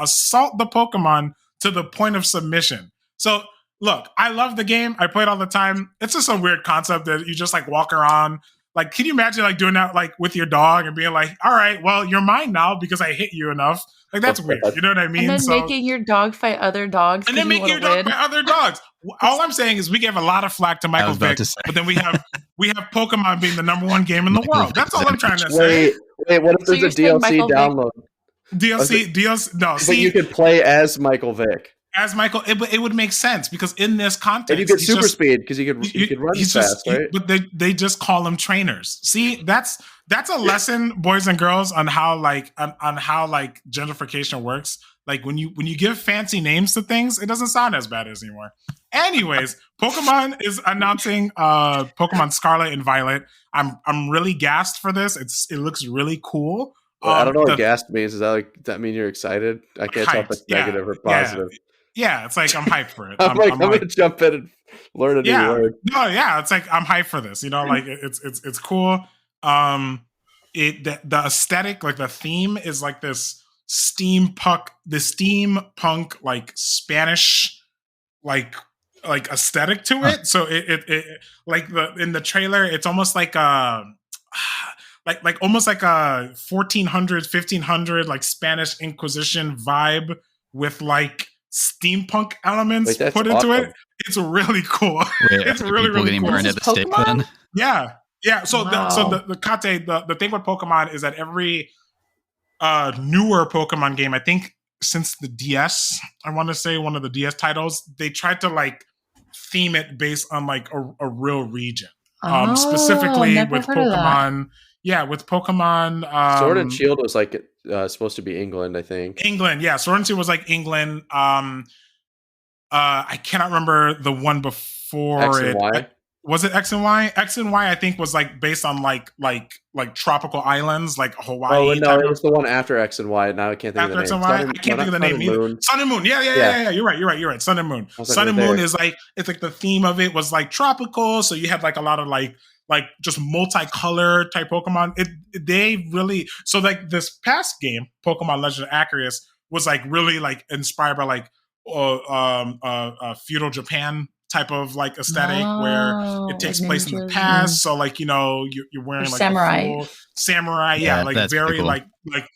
assault the Pokemon to the point of submission. So look, I love the game. I play it all the time. It's just a weird concept that you just like walk around. Like, can you imagine like doing that like with your dog and being like, all right, well, you're mine now because I hit you enough. Like that's weird. You know what I mean? And then making your dog fight other dogs. And then making your dog fight other dogs. All I'm saying is we gave a lot of flack to Michael Vick, but then we have Pokemon being the number one game in the world. That's all I'm trying to say. Wait, what if there's a DLC download? DLC, no. But you could play as Michael Vick. As Michael, it would make sense because in this context, and you get super speed because you could run fast, right? But they just call them trainers. See, that's a lesson, boys and girls, on how gentrification works. Like when you give fancy names to things, it doesn't sound as bad as anymore. Anyways, Pokemon is announcing Pokemon Scarlet and Violet. I'm really gassed for this. It looks really cool. I don't know what gassed means. Does that mean you're excited? I can't tell if it's negative or positive. Yeah, it's like I'm hyped for it. I'm gonna jump in and learn a new word. No, yeah, it's like I'm hyped for this. You know, like it's cool. The aesthetic, like the theme, is like this steampunk like Spanish like aesthetic to it. So it like in the trailer, it's almost like almost like a 1400s, 1500 like Spanish Inquisition vibe with like steampunk elements put into it. It's really cool. It's really cool. Burned at the stake, then? Yeah. So the thing with Pokemon is that every newer Pokemon game, I think since the DS, I want to say one of the DS titles, they tried to like theme it based on like a real region. Specifically with Pokemon. Yeah, with Pokemon. Sword and Shield was like supposed to be England, I think. England, yeah. Sword and Shield was like England. I cannot remember the one before X and Y. Was it X and Y? X and Y, I think, was like based on like tropical islands, like Hawaii. Oh no, it was the one after X and Y. Now I can't think of the name. X and Y, I can't think of the name either. Sun and Moon. Yeah. You're right. Sun and Moon. Sun and Moon is like, it's like the theme of it was like tropical, so you had like a lot of like like just multicolor type Pokemon. They really, so like this past game, Pokemon Legend of Aquarius, was like really like inspired by like feudal Japan type of like aesthetic where it takes like place in the ninjas. past. So like, you know, you're wearing like samurai. a full samurai, Yeah, like that's very pretty cool. like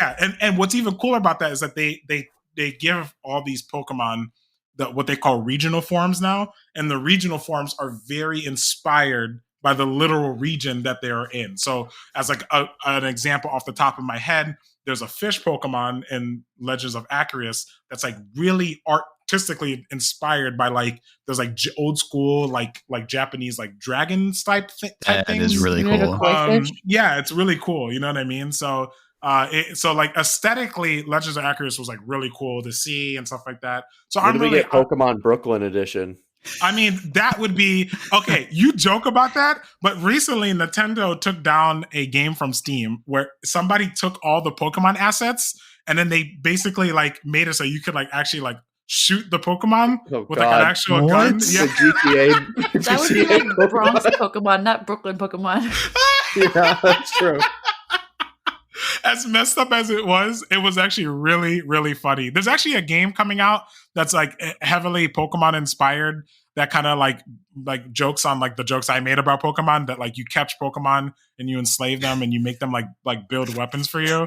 yeah. And what's even cooler about that is that they give all these Pokemon what they call regional forms now, and the regional forms are very inspired by the literal region that they are in. So as like an example off the top of my head, there's a fish Pokemon in Legends of Aquarius that's like really artistically inspired by like there's like old school like Japanese like dragons type That things. is really Like a cool. koi fish? Yeah, it's really cool. You know what I mean? So so like aesthetically, Legends of Aquarius was like really cool to see and stuff like that. So When I'm do we really, get Pokemon Brooklyn edition? I mean, that would be okay. You joke about that, but recently Nintendo took down a game from Steam where somebody took all the Pokemon assets and then they basically like made it so you could like actually like shoot the Pokemon with like an actual gun. Yeah. The GTA. That would be like Bronx Pokemon, not Brooklyn Pokemon. Yeah, that's true. As messed up as it was actually really, really funny. There's actually a game coming out that's like heavily Pokemon inspired that kind of like jokes on like the jokes I made about Pokemon, that like you catch Pokemon and you enslave them and you make them like build weapons for you.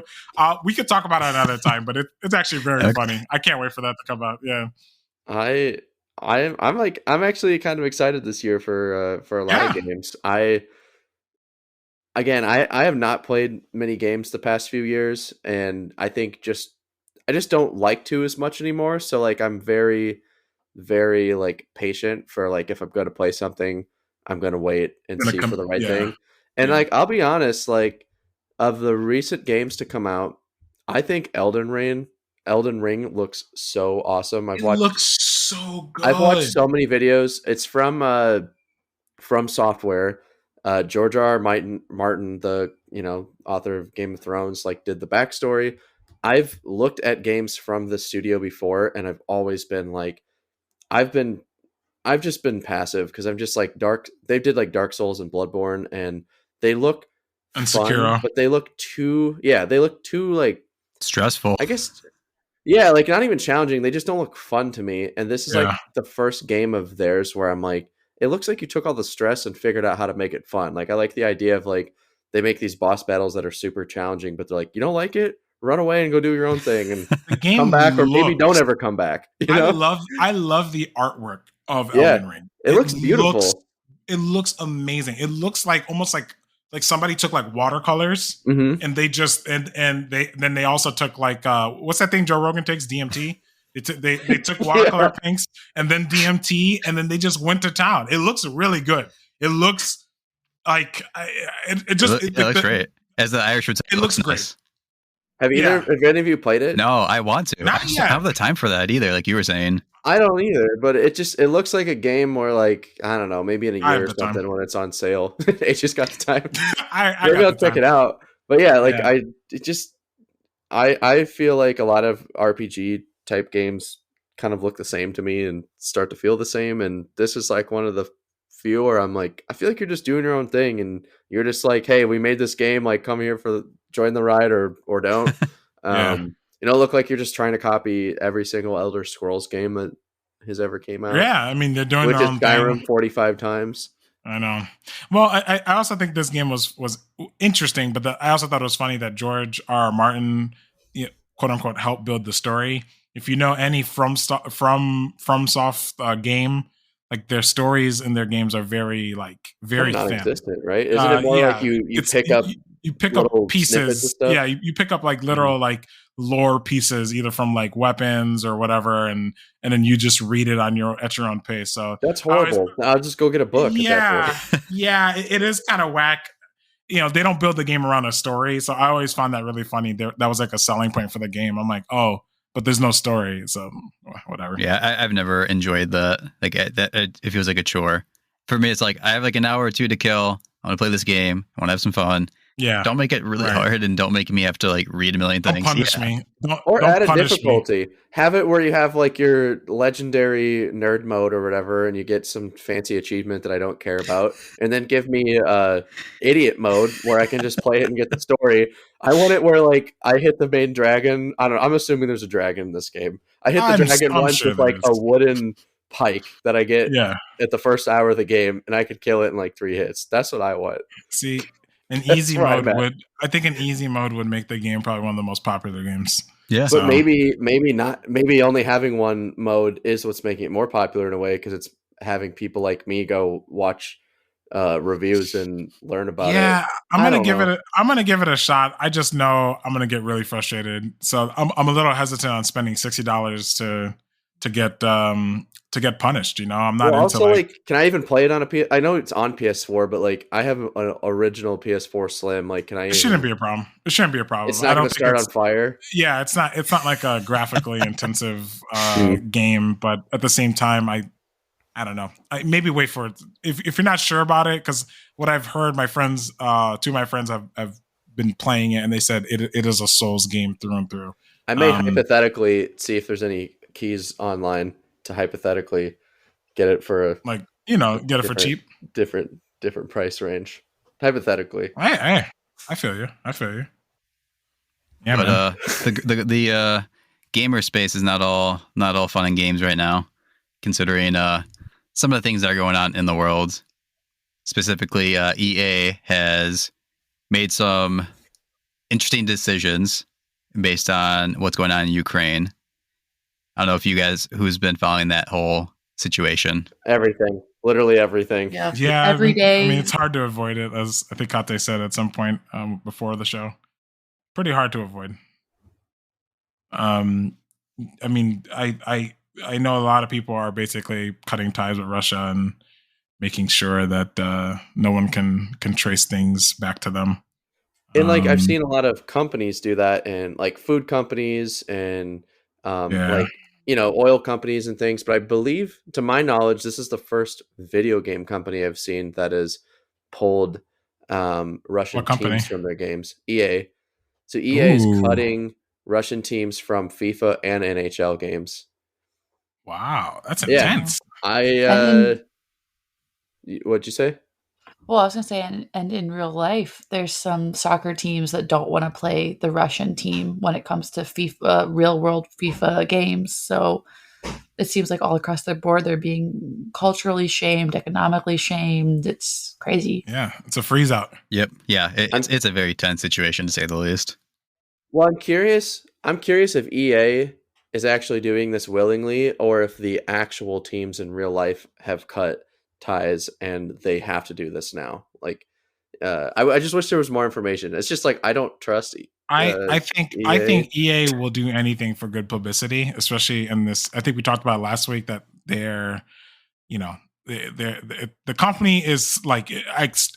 We could talk about it another time, but it's actually very funny. I can't wait for that to come out. Yeah. I'm actually kind of excited this year for a lot of games. I have not played many games the past few years, and I think I just don't like to as much anymore. So like I'm very, very like patient for like if I'm going to play something, I'm going to wait and see for the right thing. And like I'll be honest, like of the recent games to come out, I think Elden Ring looks so awesome. It looks so good. I've watched so many videos. It's from Software. George R. Martin, the author of Game of Thrones, like did the backstory. I've looked at games from the studio before, and I've always been like, I've just been passive because I'm just like They did like Dark Souls and Bloodborne, and they look fun, but they look too like stressful. I guess. Yeah, like not even challenging. They just don't look fun to me. And this is like the first game of theirs where I'm like, it looks like you took all the stress and figured out how to make it fun. Like I like the idea of like they make these boss battles that are super challenging, but they're like, you don't like it? Run away and go do your own thing and come back, or maybe don't ever come back. You know? I love the artwork of Elden Ring. It looks beautiful. It looks amazing. It looks like almost like somebody took like watercolors and they just and they also took like what's that thing Joe Rogan takes, DMT? They took watercolor pinks and then DMT and then they just went to town. It looks really good. It looks like it looks great. As the Irish would say, it looks great. Nice. Have any of you played it? No, I want to. Not I just yet. don't have the time for that either, like you were saying. I don't either, but it looks like a game where like, I don't know, maybe in a year or something when it's on sale. It just got the time. Maybe I'll check it out. But yeah, like I feel like a lot of RPG type games kind of look the same to me and start to feel the same. And this is like one of the few where I'm like, I feel like you're just doing your own thing and you're just like, hey, we made this game, like come here join the ride or don't. Look like you're just trying to copy every single Elder Scrolls game that has ever came out. Yeah, I mean they're doing their own Skyrim thing. 45 times. I know. Well, I also think this game was interesting, but I also thought it was funny that George R. R. Martin, quote unquote, helped build the story. If you know any FromSoft game, like their stories in their games are very thin, non-existent, right? Isn't it more like you pick up? You pick up pieces. Yeah, you pick up like literal like lore pieces, either from like weapons or whatever, and then you just read it at your own pace. So that's horrible. I'll just go get a book. Yeah, it is kind of whack. They don't build the game around a story, so I always found that really funny. That was like a selling point for the game. I'm like, oh, but there's no story, so whatever. Yeah, I've never enjoyed that. Like that, it feels like a chore. For me, it's like I have like an hour or two to kill. I want to play this game. I want to have some fun. Yeah. Don't make it really hard, and don't make me have to like read a million things. Don't punish me. Or don't add a punish difficulty. Me. Have it where you have like your legendary nerd mode or whatever, and you get some fancy achievement that I don't care about, and then give me idiot mode where I can just play it and get the story. I want it where like I hit the main dragon. I don't know. I'm assuming there's a dragon in this game. I hit the dragon once sure with like a wooden pike that I get at the first hour of the game, and I could kill it in like 3 hits. That's what I want. See, an easy mode would make the game probably one of the most popular games. Yeah, but maybe not. Maybe only having one mode is what's making it more popular in a way, because it's having people like me go watch reviews and learn about it. Yeah, I'm gonna give it a shot. I just know I'm gonna get really frustrated, so I'm a little hesitant on spending $60 to get punished. You know, I'm not into also like. Can I even play it on a PS? I know it's on PS4, but like I have an original PS4 Slim. Like, can I? It shouldn't be a problem. It shouldn't be a problem. It's not going to start on fire. Yeah, it's not like a graphically intensive game, but at the same time, I don't know. Maybe wait for it if you're not sure about it, because what I've heard, my friends, 2 of my friends have been playing it, and they said it is a Souls game through and through. I may hypothetically see if there's any keys online to hypothetically get it for get it for cheap, different price range. Hypothetically, I feel you. Yeah, but the gamer space is not all fun and games right now, considering some of the things that are going on in the world. Specifically, EA has made some interesting decisions based on what's going on in Ukraine. I don't know if you guys, who's been following that whole situation. Everything. Literally everything. Yeah. Every day. I mean, it's hard to avoid it, as I think Kate said at some point before the show. Pretty hard to avoid. I mean, I know a lot of people are basically cutting ties with Russia and making sure that no one can trace things back to them. And like I've seen a lot of companies do that, and like food companies and like oil companies and things. But I believe, to my knowledge, this is the first video game company I've seen that has pulled Russian teams from their games. EA. So EA is cutting Russian teams from FIFA and NHL games. Wow, that's intense. What'd you say? Well, I was going to say, and in real life, there's some soccer teams that don't want to play the Russian team when it comes to FIFA, real world FIFA games. So it seems like all across the board, they're being culturally shamed, economically shamed. It's crazy. Yeah, it's a freeze out. Yep. Yeah, it's a very tense situation, to say the least. Well, I'm curious if EA is actually doing this willingly, or if the actual teams in real life have cut ties and they have to do this now. Like, I just wish there was more information. It's just like I don't trust. I think EA will do anything for good publicity, especially in this. I think we talked about last week that the company is like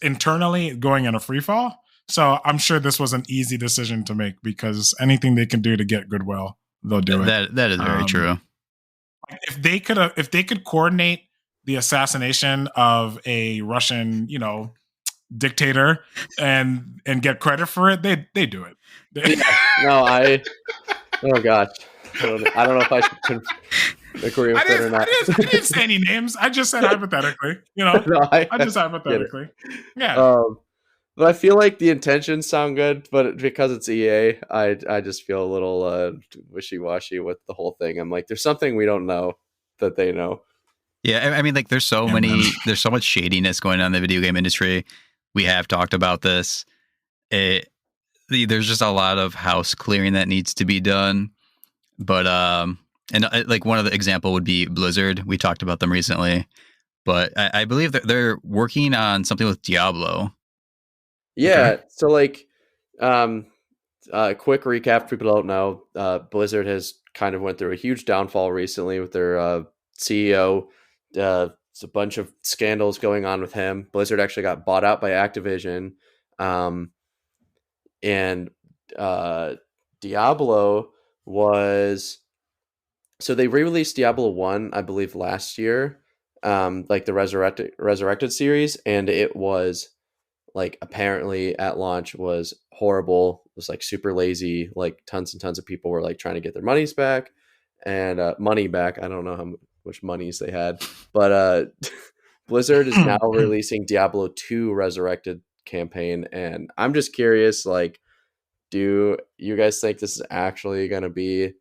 internally going in a free fall. So I'm sure this was an easy decision to make, because anything they can do to get goodwill, they'll do it. That is very true. If they could coordinate the assassination of a Russian, dictator and get credit for it, they do it. Oh gosh, I don't know if I should agree with it or not. I didn't say any names. I just said hypothetically. I just hypothetically. Yeah. But I feel like the intentions sound good, but because it's EA, I just feel a little wishy-washy with the whole thing. I'm like, there's something we don't know that they know. Yeah, I mean, like, there's so much shadiness going on in the video game industry. We have talked about this. There's just a lot of house clearing that needs to be done. But like one of the example would be Blizzard. We talked about them recently, but I believe that they're working on something with Diablo. Yeah. Okay. So like, quick recap for people who don't know, Blizzard has kind of went through a huge downfall recently with their CEO. It's a bunch of scandals going on with him. Blizzard actually got bought out by Activision. And Diablo was... So they re-released Diablo 1, I believe, last year, like the Resurrected series, and it was like apparently at launch was horrible. It was like super lazy. Like tons and tons of people were like trying to get their monies back and money back. I don't know how much monies they had, but Blizzard is now releasing Diablo 2 Resurrected campaign, and I'm just curious, like, do you guys think this is actually going to be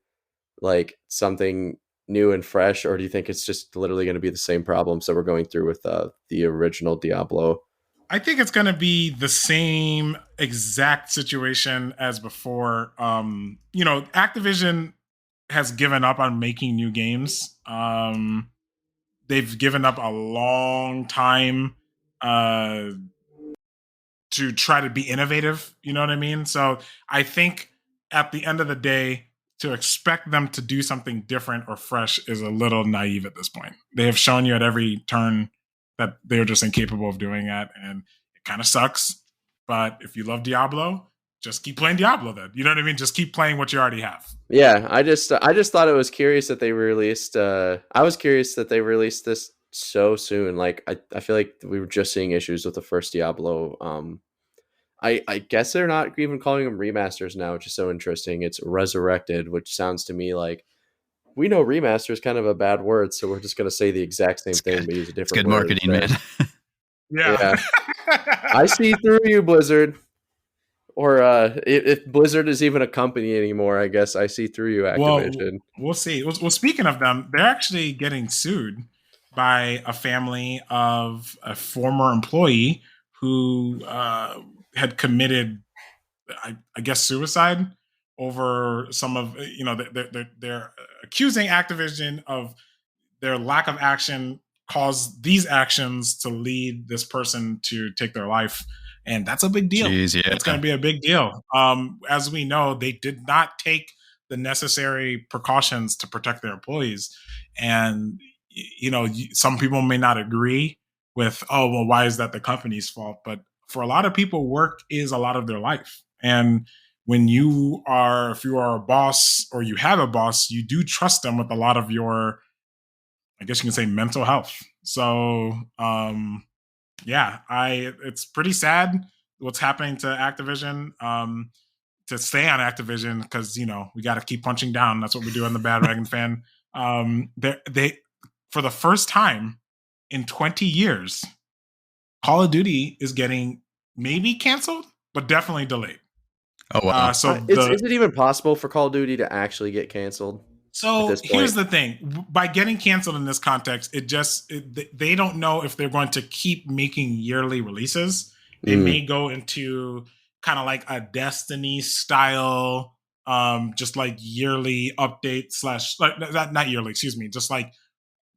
like something new and fresh, or do you think it's just literally going to be the same problems that we're going through with the original Diablo? I think it's going to be the same exact situation as before. Activision has given up on making new games. They've given up a long time to try to be innovative. You know what I mean? So I think at the end of the day, to expect them to do something different or fresh is a little naive at this point. They have shown you at every turn that they're just incapable of doing that, and it kind of sucks. But if you love Diablo, just keep playing Diablo then. You know what I mean? Just keep playing what you already have. Yeah, I just thought it was curious that they released I was curious that they released this so soon. Like I feel like we were just seeing issues with the first Diablo. I guess they're not even calling them remasters now, which is so interesting. It's Resurrected, which sounds to me like, we know remaster is kind of a bad word, so we're just going to say the exact same thing, but use a different It's good word. marketing, man. Yeah. I see through you, Blizzard. Or if Blizzard is even a company anymore, I guess I see through you, Activision. Well, we'll see. Well, speaking of them, they're actually getting sued by a family of a former employee who had committed, I guess, suicide over some of, they're accusing Activision of their lack of action caused these actions to lead this person to take their life. And that's a big deal. Jeez, yeah. It's going to be a big deal. As we know, they did not take the necessary precautions to protect their employees. And, some people may not agree with, oh, well, why is that the company's fault? But for a lot of people, work is a lot of their life. And when if you are a boss or you have a boss, you do trust them with a lot of your, I guess you can say, mental health. So, it's pretty sad what's happening to Activision, to stay on Activision, because, we got to keep punching down. That's what we do on the Bad Wagon Fan. They, for the first time in 20 years, Call of Duty is getting maybe canceled, but definitely delayed. Oh, wow. Is it even possible for Call of Duty to actually get canceled? So here's the thing. By getting canceled in this context, they don't know if they're going to keep making yearly releases. They may go into kind of like a Destiny style, just like yearly update / not yearly, excuse me, just like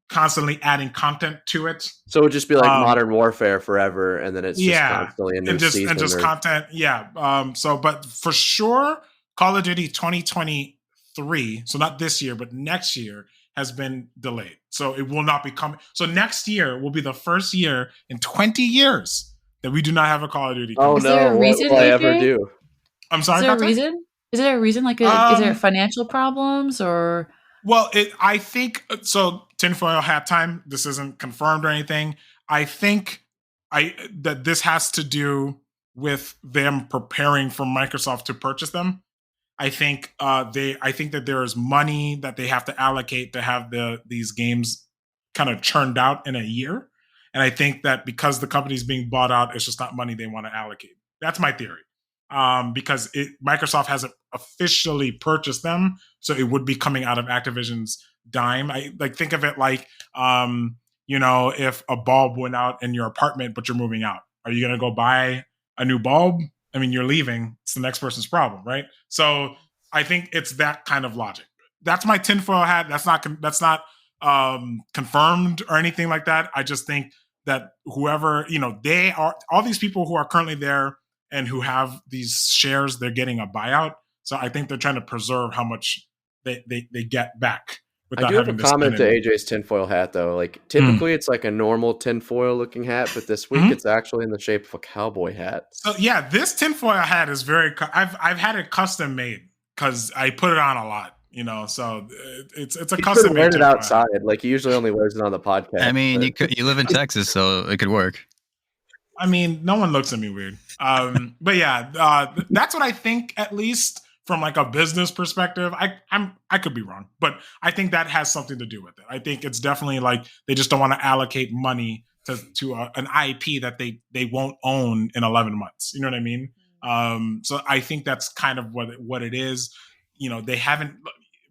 constantly adding content to it. So it would just be like Modern Warfare forever, and then it's just constantly a new season. And just content, yeah. But for sure, Call of Duty 2023, so not this year, but next year, has been delayed. So it will not be coming. So next year will be the first year in 20 years that we do not have a Call of Duty. Oh, no. What will I ever do? I'm sorry, is there a reason? Is there a reason? Like, is there financial problems or? Well, I think so. Tinfoil hat time. This isn't confirmed or anything. I think that this has to do with them preparing for Microsoft to purchase them. I think that there is money that they have to allocate to have these games kind of churned out in a year. And I think that because the company's being bought out, it's just not money they want to allocate. That's my theory. Because Microsoft hasn't officially purchased them, so it would be coming out of Activision's dime. I think of it like, if a bulb went out in your apartment, but you're moving out, are you going to go buy a new bulb? I mean, you're leaving. It's the next person's problem, right? So I think it's that kind of logic. That's my tinfoil hat. That's not confirmed or anything like that. I just think that whoever, they are, all these people who are currently there and who have these shares, they're getting a buyout. So I think they're trying to preserve how much they get back. I do have a comment to AJ's tinfoil hat, though. Like, typically it's like a normal tinfoil looking hat, but this week it's actually in the shape of a cowboy hat. So yeah, this tinfoil hat is I've had it custom made because I put it on a lot. So it's a custom. Wear it outside. Like, he usually only wears it on the podcast. I mean, you live in Texas, so it could work. I mean, no one looks at me weird. But yeah, that's what I think, at least from like a business perspective. I could be wrong, but I think that has something to do with it. I think it's definitely like they just don't want to allocate money to an IP that they won't own in 11 months. You know what I mean? So I think that's kind of what it is. You know, they haven't.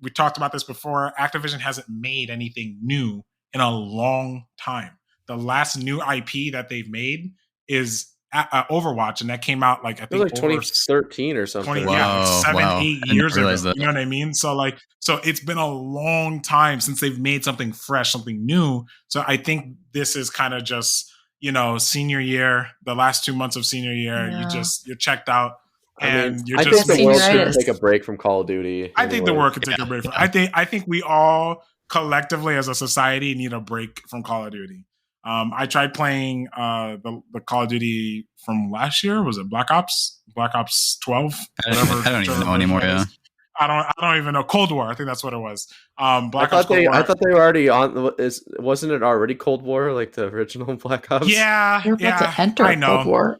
We talked about this before. Activision hasn't made anything new in a long time. The last new IP that they've made is Overwatch, and that came out like I It was think like over 2013 or something. yeah, like seven, Wow. 8 I didn't years ago. realize that. You know what I mean? So it's been a long time since they've made something fresh, something new. So I think this is kind of just, you know, senior year, the last 2 months of senior year, Yeah. you're checked out. I And mean, you're I just think the world Senioritis. should take a break from Call of Duty. I think the anyway. world could take a break. I think we all collectively as a society need a break from Call of Duty. I tried playing the Call of Duty from last year. Was it Black Ops 12? I don't even know anymore. Yeah. I don't even know. Cold War. I think that's what it was. I thought they were already on. Wasn't it already Cold War, like the original Black Ops? Yeah, You're about to enter I know. Cold War.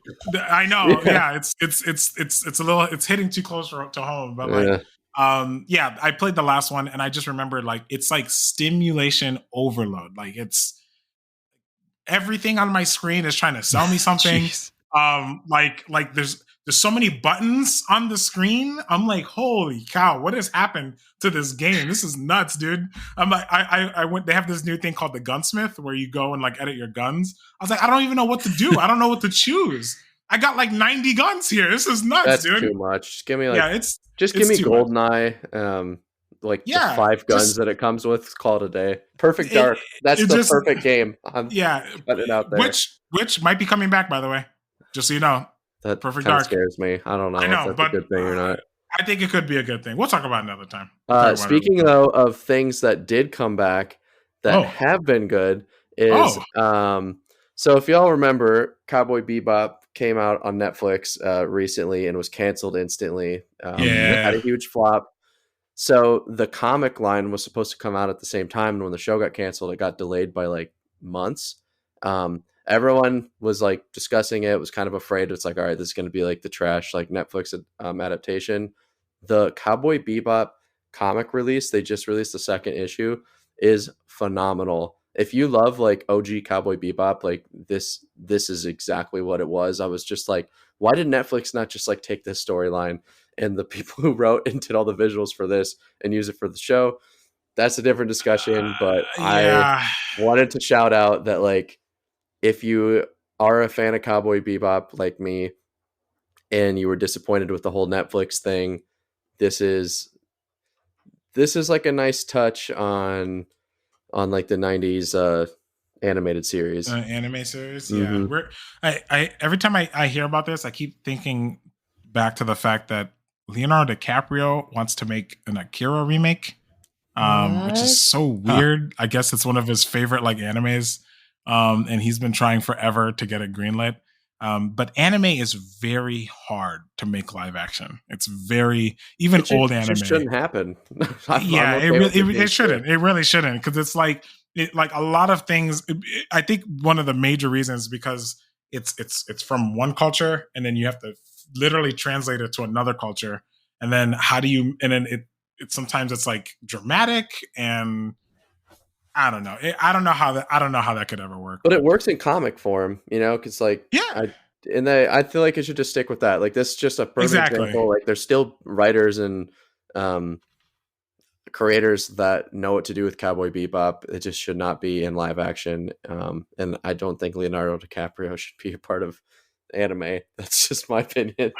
I know. Yeah. Yeah, it's a little. It's hitting too close to home. But like, I played the last one, and I just remember like it's like stimulation overload. Like it's everything on my screen is trying to sell me something. Like there's so many buttons on the screen. I'm like, holy cow, what has happened to this game? This is nuts, dude. I'm like, I went. They have this new thing called the Gunsmith where you go and like edit your guns. I was like, I don't even know what to do. I don't know what to choose. I got like 90 guns here. This is nuts, That's dude. too much. Just give me like, it's give me too GoldenEye. Like the 5 guns that it comes with. Call it a day. Perfect Dark. That's the perfect game. I'm putting it out there. Which might be coming back, by the way. Just so you know. That Perfect Dark Dark scares me. I don't know if that's a good thing or not. I think it could be a good thing. We'll talk about it another time. Speaking though of things that did come back that have been good is so if y'all remember, Cowboy Bebop came out on Netflix recently and was canceled instantly. Had a huge flop. So the comic line was supposed to come out at the same time, and when the show got canceled, it got delayed by like months. Everyone was like discussing it, was kind of afraid. It's like, all right, this is going to be like the trash, like Netflix adaptation. The Cowboy Bebop comic release, they just released the second issue, is phenomenal. If you love like OG Cowboy Bebop, like this is exactly what it was. I was just like, why did Netflix not just like take this storyline and the people who wrote and did all the visuals for this and use it for the show? That's a different discussion, but I wanted to shout out that like, if you are a fan of Cowboy Bebop like me and you were disappointed with the whole Netflix thing, this is like a nice touch on like the 90s animated series. Anime series? Mm-hmm. Yeah. I every time I hear about this, I keep thinking back to the fact that Leonardo DiCaprio wants to make an Akira remake, which is so weird. I guess it's one of his favorite like animes. And he's been trying forever to get it greenlit. But anime is very hard to make live action. It's very old anime. It shouldn't happen. It shouldn't. It really shouldn't, because it's like a lot of things. I think one of the major reasons is because it's from one culture, and then you have to literally translate it to another culture, and then it sometimes it's like dramatic and. I don't know. I don't know how that could ever work. But it works in comic form, you know, because like I feel like it should just stick with that. Like this is just a perfect example. Like there's still writers and creators that know what to do with Cowboy Bebop. It just should not be in live action. And I don't think Leonardo DiCaprio should be a part of anime. That's just my opinion.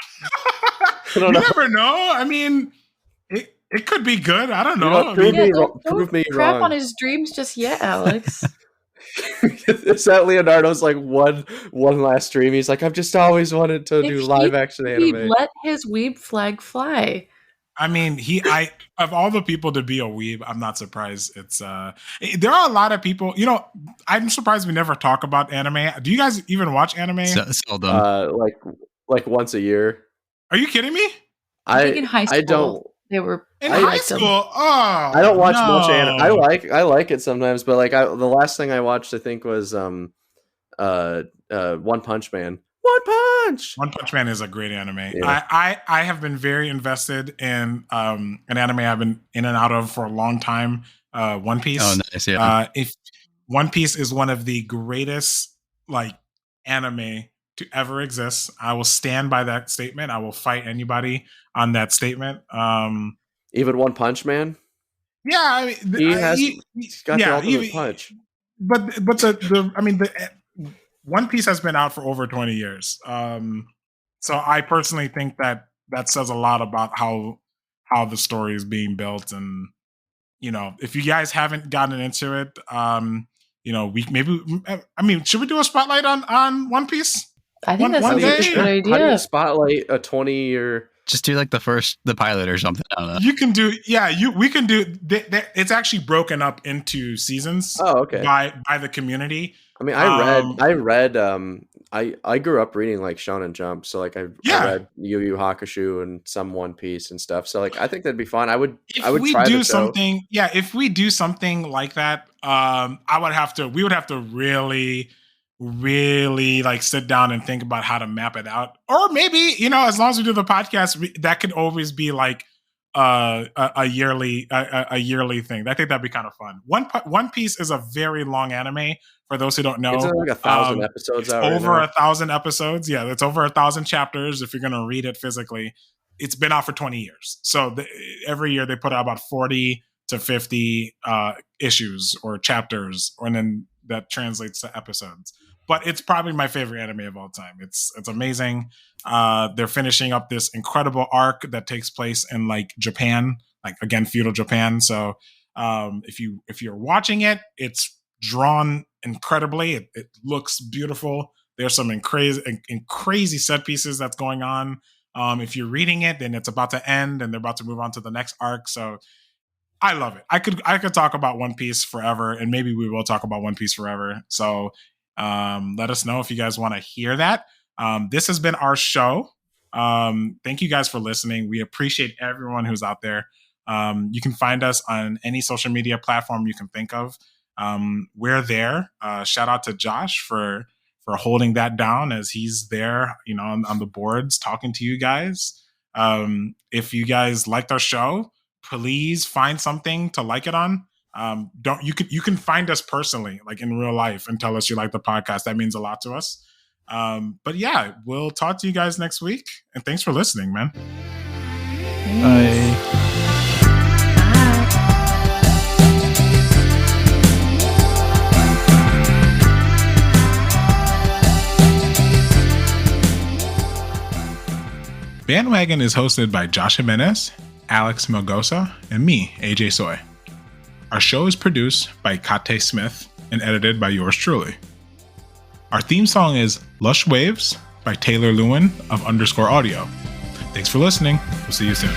You never know. I mean, it could be good. I don't know. Prove me crap wrong. On his dreams just yet, Alex. Is that Leonardo's like one last dream? He's like, I've just always wanted to do live action anime. He let his weeb flag fly. I mean, of all the people to be a weeb, I'm not surprised. It's there are a lot of people. You know, I'm surprised we never talk about anime. Do you guys even watch anime? Seldom. Like once a year. Are you kidding me? I think in high school. I don't. They were in high school. Oh, I don't watch much anime. I like it sometimes, but like the last thing I watched, I think was One Punch Man. One Punch. One Punch Man is a great anime. Yeah. I have been very invested in an anime I've been in and out of for a long time. One Piece. Oh, nice. Yeah. If One Piece is one of the greatest like anime to ever exist, I will stand by that statement. I will fight anybody on that statement. Even One Punch Man. Yeah, I mean, he's got the ultimate punch. But the One Piece has been out for over 20 years. So I personally think that says a lot about how the story is being built. And, if you guys haven't gotten into it, should we do a spotlight on One Piece? I think that's one a good idea. How do you spotlight a 20-year? Just do like the pilot or something. I don't know. You can do, we can do. It's actually broken up into seasons. Oh, okay. By the community. I mean, I grew up reading like Shonen Jump, so like I read Yu Yu Hakusho and some One Piece and stuff. So like I think that'd be fun. I would try the show. If we do something like that, we would have to really like sit down and think about how to map it out. Or maybe, as long as we do the podcast, that could always be like a yearly thing. I think that'd be kind of fun. One Piece is a very long anime. For those who don't know, it's like 1,000 episodes out. Over 1,000 episodes. Yeah, it's over 1,000 chapters. If you're going to read it physically, it's been out for 20 years. So every year they put out about 40 to 50 issues or chapters, and then that translates to episodes. But it's probably my favorite anime of all time. It's amazing. They're finishing up this incredible arc that takes place in like Japan, like again feudal Japan. So if you're watching it, it's drawn incredibly. It looks beautiful. There's some crazy set pieces that's going on. If you're reading it, then it's about to end and they're about to move on to the next arc. So I love it. I could talk about One Piece forever, and maybe we will talk about One Piece forever. So let us know if you guys want to hear that. This has been our show. Thank you guys for listening. We appreciate everyone who's out there. You can find us on any social media platform you can think of. We're there. Shout out to Josh for holding that down as he's there, on the boards talking to you guys. If you guys liked our show, please find something to like it on. You can find us personally, like in real life, and tell us you like the podcast. That means a lot to us. But yeah, we'll talk to you guys next week. And thanks for listening, man. Bye. Bandwagon is hosted by Josh Jimenez, Alex Melgosa, and me, AJ Soy. Our show is produced by Kate Smith and edited by yours truly. Our theme song is Lush Waves by Taylor Lewin of _audio. Thanks for listening. We'll see you soon.